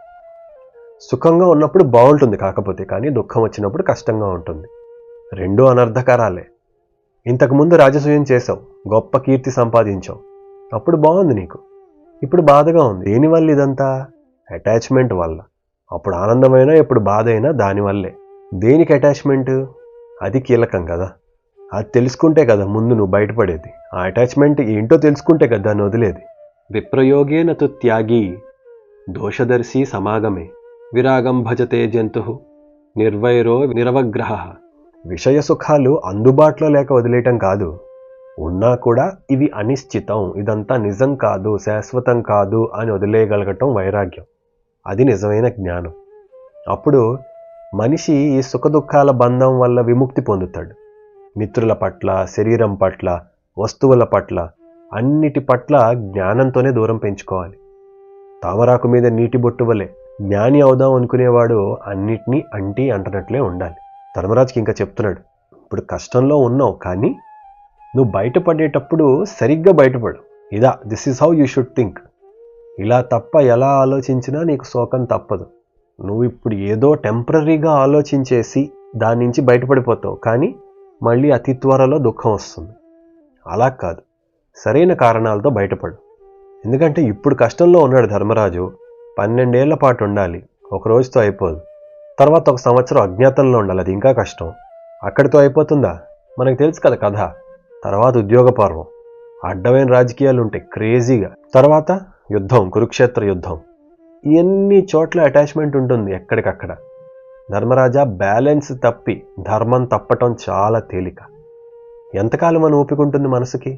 S1: సుఖంగా ఉన్నప్పుడు బాగుంటుంది కాకపోతే, కానీ దుఃఖం వచ్చినప్పుడు కష్టంగా ఉంటుంది. రెండూ అనర్థకరాలే. ఇంతకుముందు రాజసూయం చేసావు, గొప్ప కీర్తి సంపాదించావు, అప్పుడు బాగుంది నీకు, ఇప్పుడు బాధగా ఉంది. దేనివల్ల ఇదంతా? అటాచ్మెంట్ వల్ల. అప్పుడు ఆనందమైనా ఇప్పుడు బాధ అయినా దానివల్లే. దేనికి అటాచ్మెంట్? అది కీలకం కదా. అది తెలుసుకుంటే కదా ముందు నువ్వు బయటపడేది. ఆ అటాచ్మెంట్ ఏంటో తెలుసుకుంటే కదా దాన్ని వదిలేది. విప్రయోగేన తు త్యాగి దోషదర్శి సమాగమే విరాగం భజతే జంతు నిర్వైరో నిరవగ్రహ. విషయ సుఖాలు అందుబాటులో లేక వదిలేయటం కాదు, ఉన్నా కూడా ఇవి అనిశ్చితం, ఇదంతా నిజం కాదు, శాశ్వతం కాదు అని వదిలేయగలగటం వైరాగ్యం. అది నిజమైన జ్ఞానం. అప్పుడు మనిషి ఈ సుఖదుఖాల బంధం వల్ల విముక్తి పొందుతాడు. మిత్రుల పట్ల, శరీరం పట్ల, వస్తువుల పట్ల, అన్నిటి పట్ల జ్ఞానంతోనే దూరం పెంచుకోవాలి. తామరాకు మీద నీటి బొట్టు వలె జ్ఞాని అవుదాం అనుకునేవాడు అన్నిటినీ అంటనట్లే ఉండాలి. ధర్మరాజుకి ఇంకా చెప్తున్నాడు, ఇప్పుడు కష్టంలో ఉన్నావు, కానీ నువ్వు బయటపడేటప్పుడు సరిగ్గా బయటపడు. This is how you should think. ఇలా తప్ప ఎలా ఆలోచించినా నీకు శోకం తప్పదు. నువ్వు ఇప్పుడు ఏదో టెంపరీగా ఆలోచించేసి దాని నుంచి బయటపడిపోతావు, కానీ మళ్ళీ అతి త్వరలో దుఃఖం వస్తుంది. అలా కాదు, సరైన కారణాలతో బయటపడు. ఎందుకంటే ఇప్పుడు కష్టంలో ఉన్నాడు ధర్మరాజు. 12 ఏళ్ల పాటు ఉండాలి, ఒక రోజుతో అయిపోదు. తర్వాత 1 సంవత్సరం అజ్ఞాతంలో ఉండాలి, అది ఇంకా కష్టం. అక్కడితో అయిపోతుందా? మనకు తెలుసు కదా కథ. తర్వాత ఉద్యోగ పర్వం, అడ్డమైన రాజకీయాలు ఉంటాయి క్రేజీగా. తర్వాత యుద్ధం, కురుక్షేత్ర యుద్ధం. ఇవన్నీ చోట్ల అటాచ్మెంట్ ఉంటుంది ఎక్కడికక్కడ. ధర్మరాజా, బ్యాలెన్స్ తప్పి ధర్మం తప్పటం చాలా తేలిక. ఎంతకాలం అని ఓపిక ఉంటుంది మనసుకి?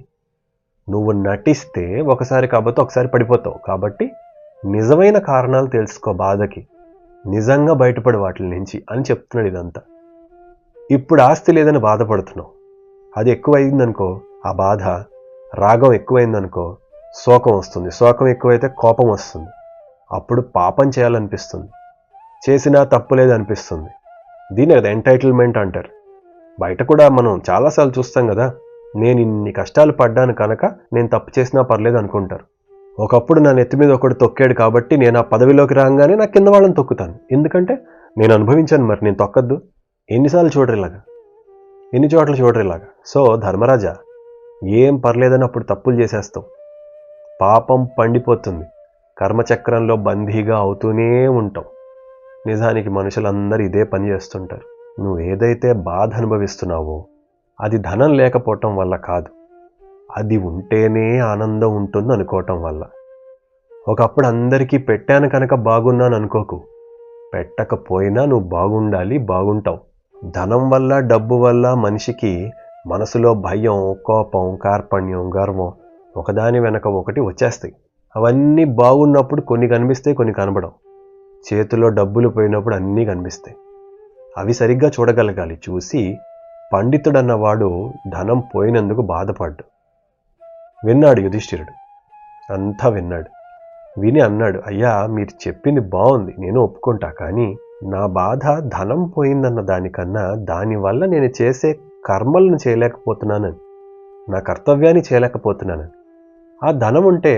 S1: నువ్వు నటిస్తే ఒకసారి కాకపోతే ఒకసారి పడిపోతావు. కాబట్టి నిజమైన కారణాలు తెలుసుకో బాధకి, నిజంగా బయటపడి వాటి నుంచి అని చెప్తున్నాడు ఇదంతా. ఇప్పుడు ఆస్తి లేదని బాధపడుతున్నావు, అది ఎక్కువైందనుకో ఆ బాధ, రాగం ఎక్కువైందనుకో శోకం వస్తుంది, శోకం ఎక్కువైతే కోపం వస్తుంది, అప్పుడు పాపం చేయాలనిపిస్తుంది, చేసినా తప్పు లేదనిపిస్తుంది. దీని కదా ఎంటైటిల్మెంట్ అంటారు. బయట కూడా మనం చాలాసార్లు చూస్తాం కదా, నేను ఇన్ని కష్టాలు పడ్డాను కనుక నేను తప్పు చేసినా పర్లేదు అనుకుంటారు. ఒకప్పుడు నా నెత్తి మీద ఒకడు తొక్కాడు కాబట్టి నేను ఆ పదవిలోకి రాగానే నా కింద వాళ్ళని తొక్కుతాను. ఎందుకంటే నేను అనుభవించాను, మరి నేను తొక్కద్దు. ఎన్నిసార్లు చూడరు ఇలాగా, ఎన్ని చోట్ల చూడరు ఇలాగా. సో ధర్మరాజా, ఏం పర్లేదని అప్పుడు తప్పులు చేసేస్తావు, పాపం పండిపోతుంది, కర్మచక్రంలో బందీగా అవుతూనే ఉంటావు. నిజానికి మనుషులందరూ ఇదే పని చేస్తుంటారు. నువ్వు ఏదైతే బాధ అనుభవిస్తున్నావో అది ధనం లేకపోవటం వల్ల కాదు, అది ఉంటేనే ఆనందం ఉంటుంది అనుకోవటం వల్ల. ఒకప్పుడు అందరికీ పెట్టాను కనుక బాగున్నాను అనుకోకు, పెట్టకపోయినా నువ్వు బాగుండాలి, బాగుంటావు. ధనం వల్ల, డబ్బు వల్ల మనిషికి మనసులో భయం, కోపం, కార్పణ్యం, గర్వం ఒకదాని వెనక ఒకటి వచ్చేస్తాయి. అవన్నీ బాగున్నప్పుడు కొన్ని కనిపిస్తాయి, కొన్ని కనబడవు. చేతిలో డబ్బులు పోయినప్పుడు అన్నీ కనిపిస్తాయి. అవి సరిగ్గా చూడగలగాలి. చూసి పండితుడన్నవాడు ధనం పోయినందుకు బాధపడ్డు. విన్నాడు యుధిష్ఠిరుడు, అంతా విన్నాడు. విని అన్నాడు, అయ్యా మీరు చెప్పింది బాగుంది, నేను ఒప్పుకుంటా, కానీ నా బాధ ధనం పోయిందన్న దానికన్నా దానివల్ల నేను చేసే కర్మలను చేయలేకపోతున్నానని, నా కర్తవ్యాన్ని చేయలేకపోతున్నానని. ఆ ధనం ఉంటే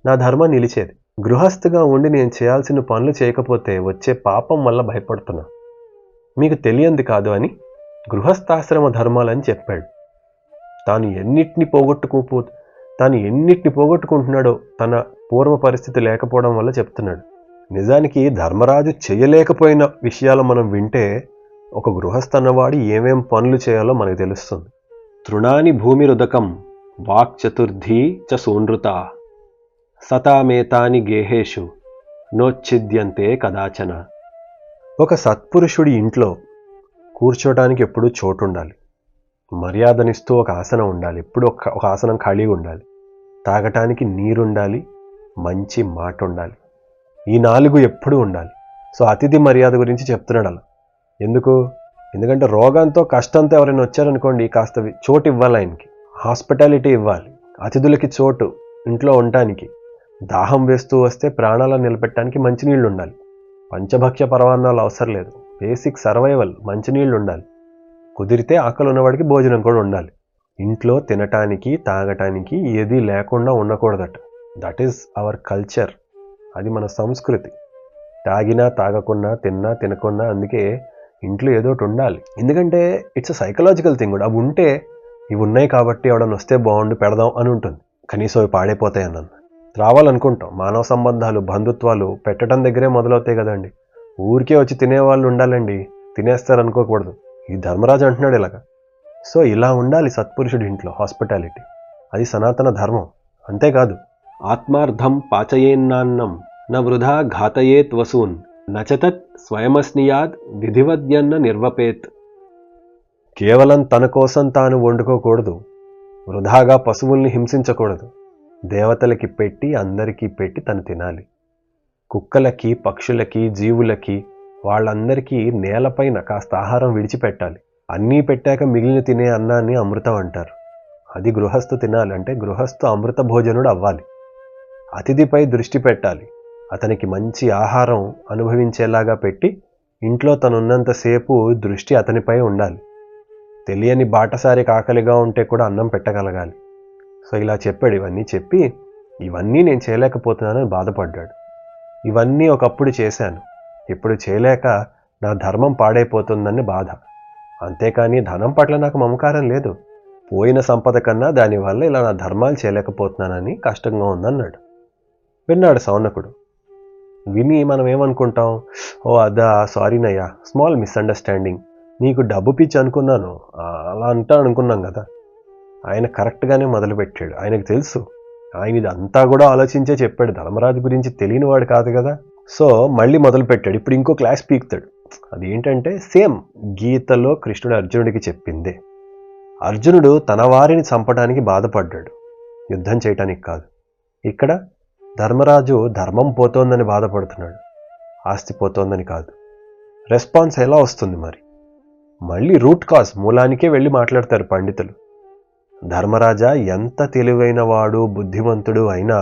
S1: నా ధర్మం నిలిచేది. గృహస్థుగా ఉండి నేను చేయాల్సిన పనులు చేయకపోతే వచ్చే పాపం వల్ల భయపడుతున్నా. మీకు తెలియంది కాదు అని గృహస్థాశ్రమ ధర్మాలని చెప్పాడు. తాను ఎన్నిటిని తాను ఎన్నిటిని పోగొట్టుకుంటున్నాడో తన పూర్వ పరిస్థితి లేకపోవడం వల్ల చెప్తున్నాడు. నిజానికి ధర్మరాజు చేయలేకపోయిన విషయాలు మనం వింటే ఒక గృహస్థన్నవాడు ఏమేం పనులు చేయాలో మనకు తెలుస్తుంది. తృణాని భూమిరుదకం వాక్చతుర్థీ చ సూనృతా సతామేతాని గేహేషు నోచ్ఛిద్యంతే కదాచన. ఒక సత్పురుషుడి ఇంట్లో కూర్చోటానికి ఎప్పుడూ చోటు ఉండాలి, మర్యాదనిస్తూ ఒక ఆసనం ఉండాలి, ఎప్పుడు ఒక ఆసనం ఖాళీగా ఉండాలి, తాగటానికి నీరుండాలి, మంచి మాట ఉండాలి. ఈ 4 ఎప్పుడూ ఉండాలి. సో అతిథి మర్యాద గురించి చెప్తున్నాడు అలా. ఎందుకంటే రోగంతో కష్టంతో ఎవరైనా వచ్చారనుకోండి, కాస్త చోటు ఇవ్వాలి, ఆయనకి హాస్పిటాలిటీ ఇవ్వాలి, అతిథులకి చోటు ఇంట్లో ఉండటానికి. దాహం వేస్తూ వస్తే ప్రాణాలను నిలబెట్టడానికి మంచినీళ్ళు ఉండాలి. పంచభక్ష్య పరమాన్నాలు అవసరం లేదు, బేసిక్ సర్వైవల్ మంచినీళ్ళు ఉండాలి. కుదిరితే ఆకలి ఉన్నవాడికి భోజనం కూడా ఉండాలి. ఇంట్లో తినటానికి తాగటానికి ఏది లేకుండా ఉండకూడదట. దట్ ఈస్ అవర్ కల్చర్, అది మన సంస్కృతి. తాగినా తాగకున్నా తిన్నా తినకున్నా అందుకే ఇంట్లో ఏదో ఒకటి ఉండాలి. ఎందుకంటే ఇట్స్ అ సైకలాజికల్ థింగ్ కూడా. అవి ఉంటే ఇవి ఉన్నాయి కాబట్టి ఎవడన్నా వస్తే బాగుండు పెడదాం అని ఉంటుంది. కనీసం అవి పాడైపోతాయి అన్న రావాలనుకుంటాం. మానవ సంబంధాలు బంధుత్వాలు పెట్టడం దగ్గరే మొదలవుతాయి కదండి. ఊరికే వచ్చి తినేవాళ్ళు ఉండాలండి, తినేస్తారు అనుకోకూడదు. ఈ ధర్మరాజు అంటున్నాడు ఇలాగా. సో ఇలా ఉండాలి సత్పురుషుడి ఇంట్లో హాస్పిటాలిటీ, అది సనాతన ధర్మం. అంతేకాదు, ఆత్మార్థం పాచయేన్నాన్నం న వృధా ఘాతయేత్ వసూన్ నచతత్ స్వయమస్నియాద్ విధివద్యన్న నిర్వపేత్. కేవలం తన కోసం తాను వండుకోకూడదు, వృధాగా పశువుల్ని హింసించకూడదు. దేవతలకి పెట్టి అందరికీ పెట్టి తను తినాలి. కుక్కలకి పక్షులకి జీవులకి వాళ్ళందరికీ నేలపైన కాస్త ఆహారం విడిచిపెట్టాలి. అన్నీ పెట్టాక మిగిలిన తినే అన్నాన్ని అమృతం అంటారు. అది గృహస్థు తినాలి. అంటే గృహస్థు అమృత భోజనుడు అవ్వాలి. అతిథిపై దృష్టి పెట్టాలి, అతనికి మంచి ఆహారం అనుభవించేలాగా పెట్టి ఇంట్లో తనున్నంతసేపు దృష్టి అతనిపై ఉండాలి. తెలియని బాటసారికి ఆకలిగా ఉంటే కూడా అన్నం పెట్టగలగాలి. సో ఇలా చెప్పాడు. ఇవన్నీ చెప్పి ఇవన్నీ నేను చేయలేకపోతున్నానని బాధపడ్డాడు. ఇవన్నీ ఒకప్పుడు చేశాను, ఇప్పుడు చేయలేక నా ధర్మం పాడైపోతుందని బాధ. అంతేకాని ధనం పట్ల నాకు మమకారం లేదు. పోయిన సంపద కన్నా దానివల్ల ఇలా నా ధర్మాలు చేయలేకపోతున్నానని కష్టంగా ఉందన్నాడు. విన్నాడు సౌనకుడు. విని మనం ఏమనుకుంటాం, ఓ అదా సారీనయ్యా, స్మాల్ మిస్అండర్స్టాండింగ్, నీకు డబ్బు పిచ్చి అనుకున్నాను అలా అంటా అనుకున్నాం కదా. ఆయన కరెక్ట్గానే మొదలుపెట్టాడు. ఆయనకు తెలుసు, ఆయన ఇదంతా కూడా ఆలోచించే చెప్పాడు. ధర్మరాజు గురించి తెలియనివాడు కాదు కదా. సో మళ్ళీ మొదలుపెట్టాడు. ఇప్పుడు ఇంకో క్లాస్ పీకుతాడు. అది ఏంటంటే సేమ్ గీతలో కృష్ణుడు అర్జునుడికి చెప్పిందే. అర్జునుడు తన వారిని చంపడానికి బాధపడ్డాడు, యుద్ధం చేయటానికి కాదు. ఇక్కడ ధర్మరాజు ధర్మం పోతోందని బాధపడుతున్నాడు, ఆస్తి పోతోందని కాదు. రెస్పాన్స్ ఎలా వస్తుంది మరి? మళ్ళీ రూట్ కాజ్, మూలానికే వెళ్ళి మాట్లాడతారు పండితులు. ధర్మరాజా ఎంత తెలివైన వాడు బుద్ధిమంతుడు అయినా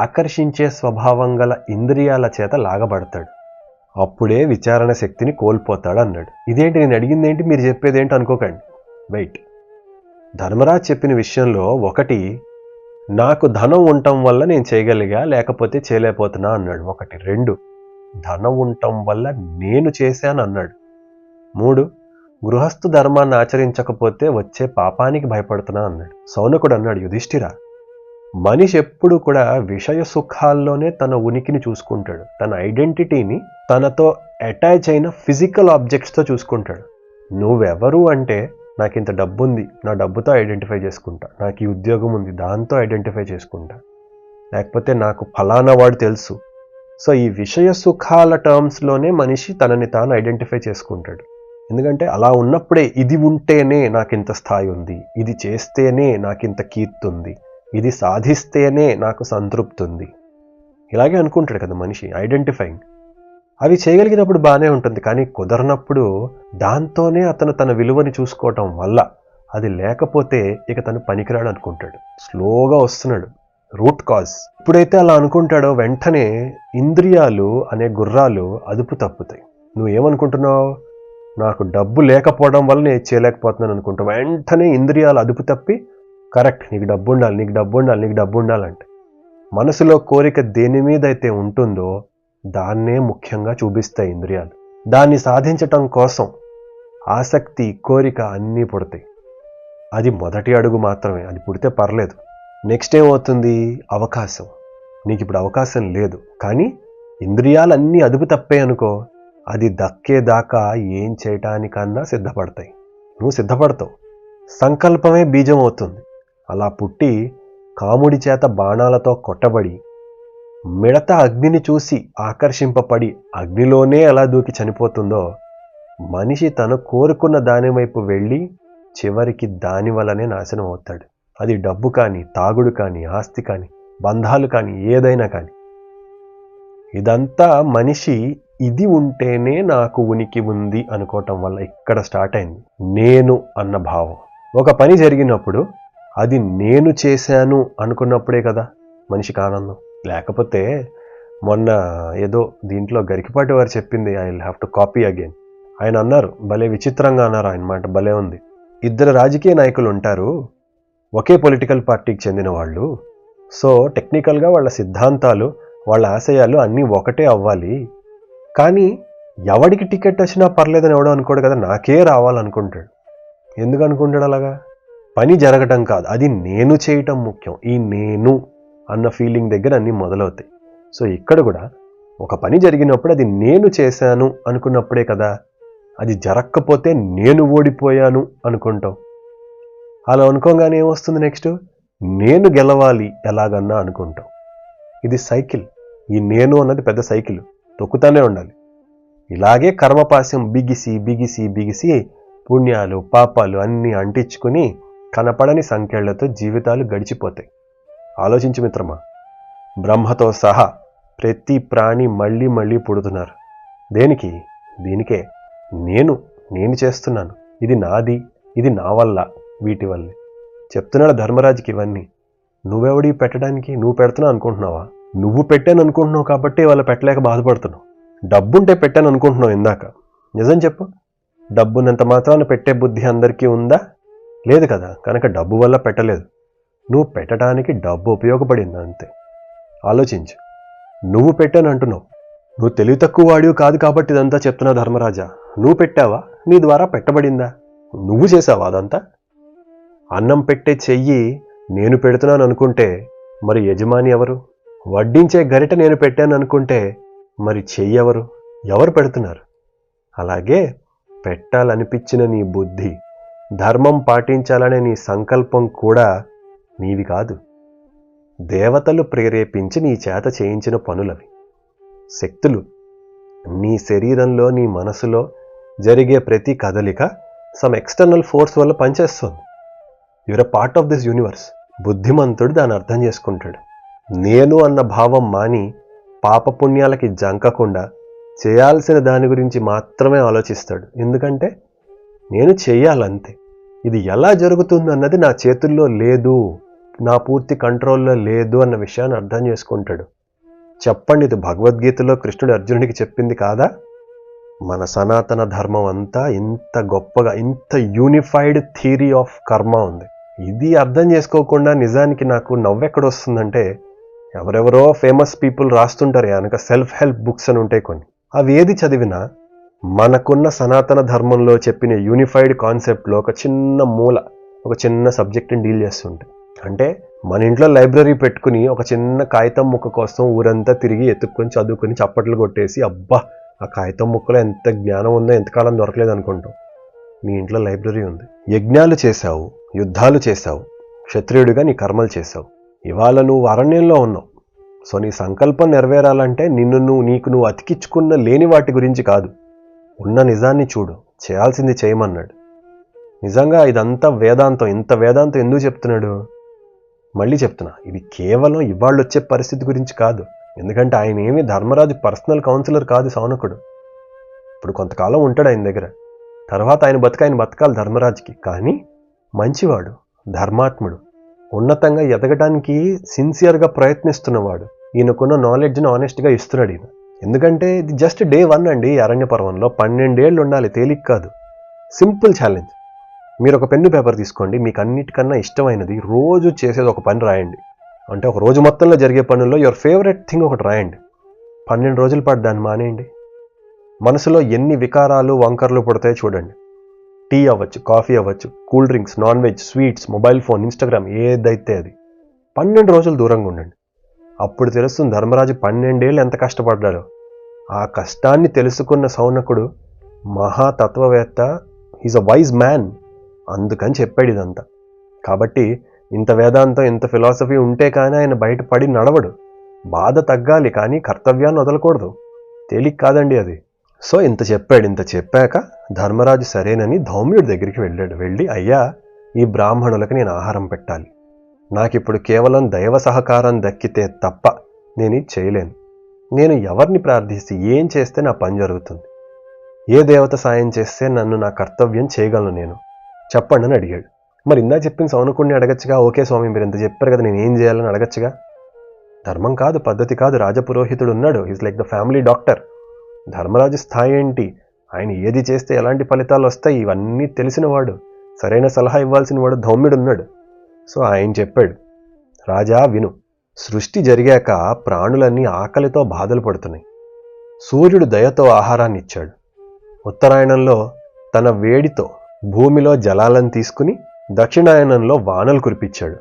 S1: ఆకర్షించే స్వభావం గల ఇంద్రియాల చేత లాగబడతాడు. అప్పుడే విచారణ శక్తిని కోల్పోతాడు అన్నాడు. ఇదేంటి, నేను అడిగిందేంటి, మీరు చెప్పేదేంటి అనుకోకండి. వెయిట్. ధర్మరాజు చెప్పిన విషయంలో ఒకటి, నాకు ధనం ఉండటం వల్ల నేను చేయగలిగా, లేకపోతే చేయలేకపోతున్నా అన్నాడు. ఒకటి. 2, ధనం ఉండటం వల్ల నేను చేశాను అన్నాడు. 3, గృహస్థు ధర్మాన్ని ఆచరించకపోతే వచ్చే పాపానికి భయపడుతున్నా అన్నాడు. సౌనకుడు అన్నాడు, యుధిష్ఠిరా, మనిషి ఎప్పుడు కూడా విషయ సుఖాల్లోనే తన ఉనికిని చూసుకుంటాడు. తన ఐడెంటిటీని తనతో అటాచ్ అయిన ఫిజికల్ ఆబ్జెక్ట్స్తో చూసుకుంటాడు. నువ్వెవరు అంటే, నాకు ఇంత డబ్బు ఉంది, నా డబ్బుతో ఐడెంటిఫై చేసుకుంటా. నాకు ఈ ఉద్యోగం ఉంది, దాంతో ఐడెంటిఫై చేసుకుంటా. లేకపోతే నాకు ఫలానా వాడు తెలుసు. సో ఈ విషయ సుఖాల టర్మ్స్లోనే మనిషి తనని తాను ఐడెంటిఫై చేసుకుంటాడు. ఎందుకంటే అలా ఉన్నప్పుడే ఇది ఉంటేనే నాకింత స్థాయి ఉంది, ఇది చేస్తేనే నాకింత కీర్తి ఉంది, ఇది సాధిస్తేనే నాకు సంతృప్తి ఉంది, ఇలాగే అనుకుంటాడు కదా మనిషి. ఐడెంటిఫైయింగ్ అవి చేయగలిగినప్పుడు బాగానే ఉంటుంది, కానీ కుదరనప్పుడు దాంతోనే అతను తన విలువని చూసుకోవటం వల్ల అది లేకపోతే ఇక తను పనికిరాడు అనుకుంటాడు. స్లోగా వస్తున్నాడు రూట్ కాజ్. ఎప్పుడైతే అలా అనుకుంటాడో వెంటనే ఇంద్రియాలు అనే గుర్రాలు అదుపు తప్పుతాయి. నువ్వేమనుకుంటున్నావు, నాకు డబ్బు లేకపోవడం వల్ల నేను చేయలేకపోతున్నాను అనుకుంటావు. వెంటనే ఇంద్రియాలు అదుపు తప్పి, కరెక్ట్, నీకు డబ్బు ఉండాలి, నీకు డబ్బు ఉండాలి, నీకు డబ్బు ఉండాలంటే మనసులో కోరిక దేని మీద అయితే ఉంటుందో దాన్నే ముఖ్యంగా చూపిస్తాయి ఇంద్రియాలు. దాన్ని సాధించటం కోసం ఆసక్తి కోరిక అన్నీ పుడతాయి. అది మొదటి అడుగు మాత్రమే, అది పుడితే పర్లేదు. నెక్స్ట్ ఏమవుతుంది? అవకాశం. నీకు ఇప్పుడు అవకాశం లేదు, కానీ ఇంద్రియాలన్నీ అదుపు తప్పే అనుకో, అది దక్కేదాకా ఏం చేయటానికన్నా సిద్ధపడతాయి. నువ్వు సిద్ధపడతావు. సంకల్పమే బీజం అవుతుంది. అలా పుట్టి కాముడి చేత బాణాలతో కొట్టబడి మిడత అగ్నిని చూసి ఆకర్షింపబడి అగ్నిలోనే ఎలా దూకి చనిపోతుందో, మనిషి తను కోరుకున్న దాని వైపు వెళ్ళి చివరికి దాని వల్లనే నాశనం అవుతాడు. అది డబ్బు కానీ, తాగుడు కానీ, ఆస్తి కానీ, బంధాలు కానీ, ఏదైనా కానీ. ఇదంతా మనిషి ఇది ఉంటేనే నాకు ఉనికి ఉంది అనుకోవటం వల్ల ఇక్కడ స్టార్ట్ అయింది. నేను అన్న భావం. ఒక పని జరిగినప్పుడు అది నేను చేశాను అనుకున్నప్పుడే కదా మనిషికి ఆనందం. లేకపోతే మొన్న ఏదో దీంట్లో గరికపాటి వారు చెప్పింది, I will have to copy again. ఆయన అన్నారు, భలే విచిత్రంగా అన్నారు ఆయన మాట, భలే ఉంది. 2 రాజకీయ నాయకులు ఉంటారు, ఒకే పొలిటికల్ పార్టీకి చెందిన వాళ్ళు. సో టెక్నికల్గా వాళ్ళ సిద్ధాంతాలు, వాళ్ళ ఆశయాలు అన్నీ ఒకటే అవ్వాలి. కానీ ఎవడికి టికెట్ వచ్చినా పర్లేదని ఎవడో అనుకోడు కదా, నాకే రావాలనుకుంటాడు. ఎందుకు అనుకుంటాడు అలాగా? పని జరగటం కాదు, అది నేను చేయటం ముఖ్యం. ఈ నేను అన్న ఫీలింగ్ దగ్గర అన్నీ మొదలవుతాయి. సో ఇక్కడ కూడా ఒక పని జరిగినప్పుడు అది నేను చేశాను అనుకున్నప్పుడే కదా, అది జరగకపోతే నేను ఓడిపోయాను అనుకుంటాం. అలా అనుకోగానే ఏమొస్తుంది నెక్స్ట్? నేను గెలవాలి ఎలాగన్నా అనుకుంటాం. ఇది సైకిల్. ఈ నేను అన్నది పెద్ద సైకిల్, తొక్కుతానే ఉండాలి. ఇలాగే కర్మపాశం బిగిసి బిగిసి బిగిసి పుణ్యాలు పాపాలు అన్నీ అంటించుకుని కనపడని సంఖ్యలతో జీవితాలు గడిచిపోతాయి. ఆలోచించు మిత్రమా, బ్రహ్మతో సహా ప్రతి ప్రాణి మళ్ళీ మళ్ళీ పుడుతున్నారు. దేనికి? దీనికే. నేను చేస్తున్నాను, ఇది నాది, ఇది నా వల్ల, వీటి వల్లే. చెప్తున్నాడు ధర్మరాజుకి ఇవన్నీ. నువ్వెవడి పెట్టడానికి? నువ్వు పెడుతున్నావు అనుకుంటున్నావా? నువ్వు పెట్టాను అనుకుంటున్నావు కాబట్టి వాళ్ళు పెట్టలేక బాధపడుతున్నావు. డబ్బుంటే పెట్టాను అనుకుంటున్నావు ఇందాక. నిజం చెప్పు, డబ్బునంత మాత్రాన పెట్టే బుద్ధి అందరికీ ఉందా? లేదు కదా, కనుక డబ్బు వల్ల పెట్టలేదు. నువ్వు పెట్టడానికి డబ్బు ఉపయోగపడింది అంతే. ఆలోచించు. నువ్వు పెట్టాను అంటున్నావు, నువ్వు తెలివి తక్కువ వాడివి కాదు కాబట్టి ఇదంతా చెప్తున్నా ధర్మరాజా. నువ్వు పెట్టావా? నీ ద్వారా పెట్టబడిందా? నువ్వు చేసావా అదంతా? అన్నం పెట్టే చెయ్యి నేను పెడుతున్నాను అనుకుంటే మరి యజమాని ఎవరు? వడ్డించే గరిట నేను పెట్టాను అనుకుంటే మరి చెయ్యి ఎవరు? ఎవరు పెడుతున్నారు? అలాగే పెట్టాలనిపించిన నీ బుద్ధి, ధర్మం పాటించాలనే నీ సంకల్పం కూడా నీవి కాదు. దేవతలు ప్రేరేపించి నీ చేత చేయించిన పనులవి. శక్తులు. నీ శరీరంలో, నీ మనసులో జరిగే ప్రతి కదలిక సమ్ ఎక్స్టర్నల్ ఫోర్స్ వల్ల పనిచేస్తుంది. You're a part of this universe. బుద్ధిమంతుడు దాన్ని అర్థం చేసుకుంటాడు. నేను అన్న భావం మాని పాపపుణ్యాలకి జంకకుండా చేయాల్సిన దాని గురించి మాత్రమే ఆలోచిస్తాడు. ఎందుకంటే నేను చెయ్యాలంతే. ఇది ఎలా జరుగుతుంది అన్నది నా చేతుల్లో లేదు, నా పూర్తి కంట్రోల్లో లేదు అన్న విషయాన్ని అర్థం చేసుకుంటాడు. చెప్పండి, ఇది భగవద్గీతలో కృష్ణుడు అర్జునుడికి చెప్పింది కాదా? మన సనాతన ధర్మం అంతా ఇంత గొప్పగా, ఇంత యూనిఫైడ్ థియరీ ఆఫ్ కర్మ ఉంది. ఇది అర్థం చేసుకోకుండా నిజానికి నాకు నవ్వెక్కడొస్తుందంటే, ఎవరెవరో ఫేమస్ పీపుల్ రాస్తుంటారు కనుక సెల్ఫ్ హెల్ప్ బుక్స్ అని ఉంటాయి కొన్ని. అవి ఏది చదివినా మనకున్న సనాతన ధర్మంలో చెప్పిన యూనిఫైడ్ కాన్సెప్ట్లో ఒక చిన్న మూల, ఒక చిన్న సబ్జెక్ట్ని డీల్ చేస్తుంటాయి. అంటే మన ఇంట్లో లైబ్రరీ పెట్టుకుని ఒక చిన్న కాగితం ముక్క కోసం ఊరంతా తిరిగి ఎత్తుక్కొని చదువుకొని చప్పట్లు కొట్టేసి, అబ్బా ఆ కాగితం ముక్కలో ఎంత జ్ఞానం ఉందో ఎంతకాలం దొరకలేదు అనుకుంటాం. నీ ఇంట్లో లైబ్రరీ ఉంది. యజ్ఞాలు చేశావు, యుద్ధాలు చేశావు, క్షత్రియుడిగా నీ కర్మలు చేశావు. ఇవాళ నువ్వు అరణ్యంలో ఉన్నావు. సో నీ సంకల్పం నెరవేరాలంటే నీకు నువ్వు అతికించుకున్న లేని వాటి గురించి కాదు, ఉన్న నిజాన్ని చూడు, చేయాల్సింది చేయమన్నాడు. నిజంగా ఇదంతా వేదాంతం. ఇంత వేదాంతం ఎందుకు చెప్తున్నాడు? మళ్ళీ చెప్తున్నా, ఇది కేవలం ఇవాళ వచ్చే పరిస్థితి గురించి కాదు. ఎందుకంటే ఆయన ఏమీ ధర్మరాజు పర్సనల్ కౌన్సిలర్ కాదు, సౌనకుడు. ఇప్పుడు కొంతకాలం ఉంటాడు ఆయన దగ్గర, తర్వాత ఆయన బతకాలి ధర్మరాజుకి. కానీ మంచివాడు, ధర్మాత్ముడు, ఉన్నతంగా ఎదగడానికి సిన్సియర్గా ప్రయత్నిస్తున్నవాడు. ఈయనకున్న నాలెడ్జ్ని ఆనెస్ట్గా ఇస్తున్నాడు ఈయన. ఎందుకంటే ఇది జస్ట్ డే 1 అండి. అరణ్య పర్వంలో 12 ఏళ్ళు ఉండాలి, తేలిక కాదు. Simple challenge. మీరు ఒక పెన్ను పేపర్ తీసుకోండి, మీకు అన్నిటికన్నా ఇష్టమైనది రోజు చేసేది ఒక పని రాయండి. అంటే ఒక రోజు మొత్తంలో జరిగే పనుల్లో యువర్ ఫేవరెట్ థింగ్ ఒకటి రాయండి. 12 రోజుల పాటు దాన్ని మానేయండి. మనసులో ఎన్ని వికారాలు వంకర్లు పుడతాయో చూడండి. టీ అవ్వచ్చు, కాఫీ అవ్వచ్చు, cool drinks, non veg, sweets, mobile phone, Instagram, ఏదైతే అది. 12 రోజులు దూరంగా ఉండండి. అప్పుడు తెలుస్తుంది ధర్మరాజు 12 ఏళ్ళు ఎంత కష్టపడ్డాడో. ఆ కష్టాన్ని తెలుసుకున్న శౌనకుడు మహాతత్వవేత్త, ఈజ్ అ వైజ్ మ్యాన్, అందుకని చెప్పాడు ఇదంతా. కాబట్టి ఇంత వేదాంతం, ఇంత ఫిలాసఫీ ఉంటే కానీ ఆయన బయటపడి నడవడు. బాధ తగ్గాలి కానీ కర్తవ్యాన్ని వదలకూడదు. తేలిక కాదండి అది. సో ఇంత చెప్పాక ధర్మరాజు సరేనని ధౌమ్యుడి దగ్గరికి వెళ్ళి, అయ్యా, ఈ బ్రాహ్మణులకు నేను ఆహారం పెట్టాలి. నాకిప్పుడు కేవలం దైవ సహకారం దక్కితే తప్ప నేను ఇది చేయలేను. నేను ఎవరిని ప్రార్థిస్తే, ఏం చేస్తే నా పని జరుగుతుంది? ఏ దేవత సాయం చేస్తే నన్ను నా కర్తవ్యం చేయగలను నేను? చెప్పండి అని అడిగాడు. మరి ఇందా చెప్పిన శౌనకుడిని అడగచ్చుగా. ఓకే స్వామి, మీరు ఇంత చెప్పారు కదా, నేను ఏం చేయాలని అడగచ్చుగా. ధర్మం కాదు, పద్ధతి కాదు. రాజపురోహితుడు ఉన్నాడు, is like the family doctor. Dharmaraju స్థాయి ఏంటి, ఆయన ఏది చేస్తే ఎలాంటి ఫలితాలు వస్తాయి, ఇవన్నీ తెలిసినవాడు, సరైన సలహా ఇవ్వాల్సిన వాడు ధౌమ్యుడు ఉన్నాడు. సో ఆయన చెప్పాడు, రాజా విను, సృష్టి జరిగాక ప్రాణులన్నీ ఆకలితో బాధలు పడుతున్నాయి. సూర్యుడు దయతో ఆహారాన్ని ఇచ్చాడు. ఉత్తరాయణంలో తన వేడితో భూమిలో జలాలను తీసుకుని దక్షిణాయనంలో వానలు కురిపించాడు.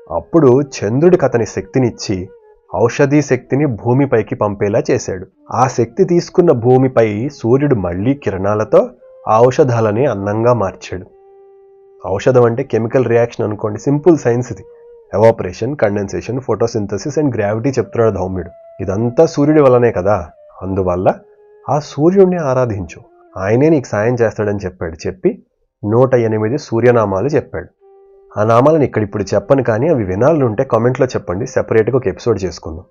S1: అప్పుడు చంద్రుడికి అతని శక్తినిచ్చి ఔషధీ శక్తిని భూమిపైకి పంపేలా చేశాడు. ఆ శక్తి తీసుకున్న భూమిపై సూర్యుడు మళ్లీ కిరణాలతో ఆ ఔషధాలని అన్నంగా మార్చాడు. ఔషధం అంటే కెమికల్ రియాక్షన్ అనుకోండి, సింపుల్ సైన్స్ ఇది. Evaporation, condensation, photosynthesis and gravity చెప్తున్నాడు ధౌమ్యుడు. ఇదంతా సూర్యుడి వల్లనే కదా. అందువల్ల ఆ సూర్యుడిని ఆరాధించు, ఆయనే నీకు సాయం చేస్తాడని చెప్పాడు. చెప్పి 108 సూర్యనామాలు చెప్పాడు. ఆ నామాలను ఇప్పుడు చెప్పను, కానీ అవి వినాలంటే కామెంట్లో చెప్పండి, సెపరేట్గా ఒక ఎపిసోడ్ చేసుకుందాం.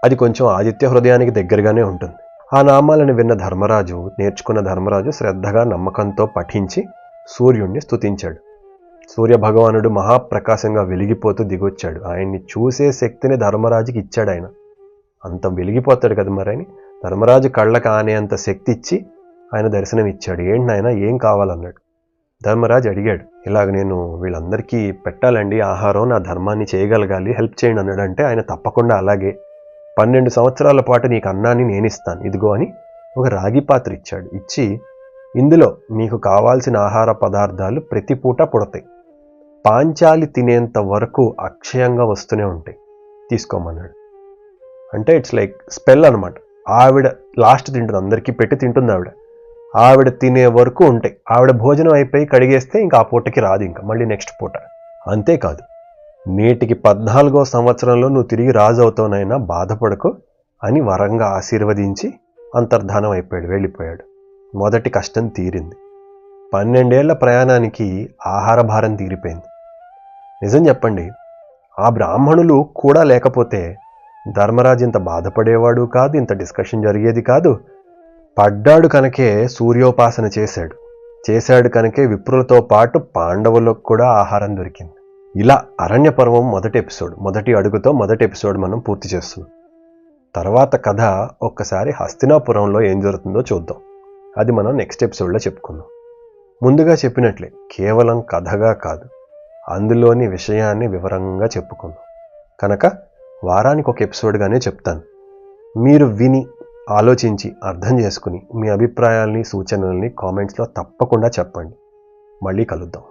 S1: అది కొంచెం ఆదిత్య హృదయానికి దగ్గరగానే ఉంటుంది. ఆ నామాలను విన్న ధర్మరాజు, నేర్చుకున్న ధర్మరాజు శ్రద్ధగా నమ్మకంతో పఠించి సూర్యుడిని స్తుతించాడు. సూర్య భగవానుడు మహాప్రకాశంగా వెలిగిపోతూ దిగొచ్చాడు. ఆయన్ని చూసే శక్తిని ధర్మరాజుకి ఇచ్చాడు. ఆయన అంత వెలిగిపోతాడు కదా మరి అని ధర్మరాజు కళ్ళకు ఆనేంత శక్తి ఇచ్చి ఆయన దర్శనం ఇచ్చాడు. ఏంటి నాయన, ఏం కావాలన్నాడు. ధర్మరాజు అడిగాడు, ఇలాగ నేను వీళ్ళందరికీ పెట్టాలండి ఆహారం, నా ధర్మాన్ని చేయగలగాలి, హెల్ప్ చేయండి అన్నాడు. అంటే ఆయన తప్పకుండా అలాగే, 12 సంవత్సరాల పాటు నీకు అన్నాన్ని నేనిస్తాను, ఇదిగో అని ఒక రాగి పాత్ర ఇచ్చాడు. ఇచ్చి ఇందులో నీకు కావాల్సిన ఆహార పదార్థాలు ప్రతి పూట పుడతాయి, పాంచాలి తినేంత వరకు అక్షయంగా వస్తూనే ఉంటాయి, తీసుకోమన్నాడు. అంటే ఇట్స్ లైక్ స్పెల్ అనమాట. ఆవిడ లాస్ట్ తింటుంది, అందరికీ పెట్టి తింటుంది ఆవిడ తినే వరకు ఉంటాయి. ఆవిడ భోజనం అయిపోయి కడిగేస్తే ఇంకా ఆ పూటకి రాదు, ఇంకా మళ్ళీ నెక్స్ట్ పూట. అంతేకాదు, నేటికి 14వ సంవత్సరంలో నువ్వు తిరిగి రాజు అవుతావునైనా బాధపడకు అని వరంగా ఆశీర్వదించి అంతర్ధానం అయిపోయాడు, వెళ్ళిపోయాడు. మొదటి కష్టం తీరింది. 12 ఏళ్ల ప్రయాణానికి ఆహార భారం తీరిపోయింది. నిజం చెప్పండి, ఆ బ్రాహ్మణులు కూడా లేకపోతే ధర్మరాజు ఇంత బాధపడేవాడు కాదు, ఇంత డిస్కషన్ జరిగేది కాదు. పడ్డాడు కనుకే సూర్యోపాసన చేశాడు కనుకే విప్రులతో పాటు పాండవులకు కూడా ఆహారం దొరికింది. ఇలా అరణ్య పర్వం మొదటి అడుగుతో మొదటి ఎపిసోడ్ మనం పూర్తి చేస్తున్నాం. తర్వాత కథ ఒక్కసారి హస్తినాపురంలో ఏం జరుగుతుందో చూద్దాం. అది మనం నెక్స్ట్ ఎపిసోడ్లో చెప్పుకుందాం. ముందుగా చెప్పినట్లే కేవలం కథగా కాదు, అందులోని విషయాన్ని వివరంగా చెప్పుకుందాం కనుక వారానికి ఒక ఎపిసోడ్గానే చెప్తాను. మీరు విని ఆలోచించి అర్థం చేసుకుని మీ అభిప్రాయాల్ని, సూచనల్ని కామెంట్స్లో తప్పకుండా చెప్పండి. మళ్ళీ కలుద్దాం.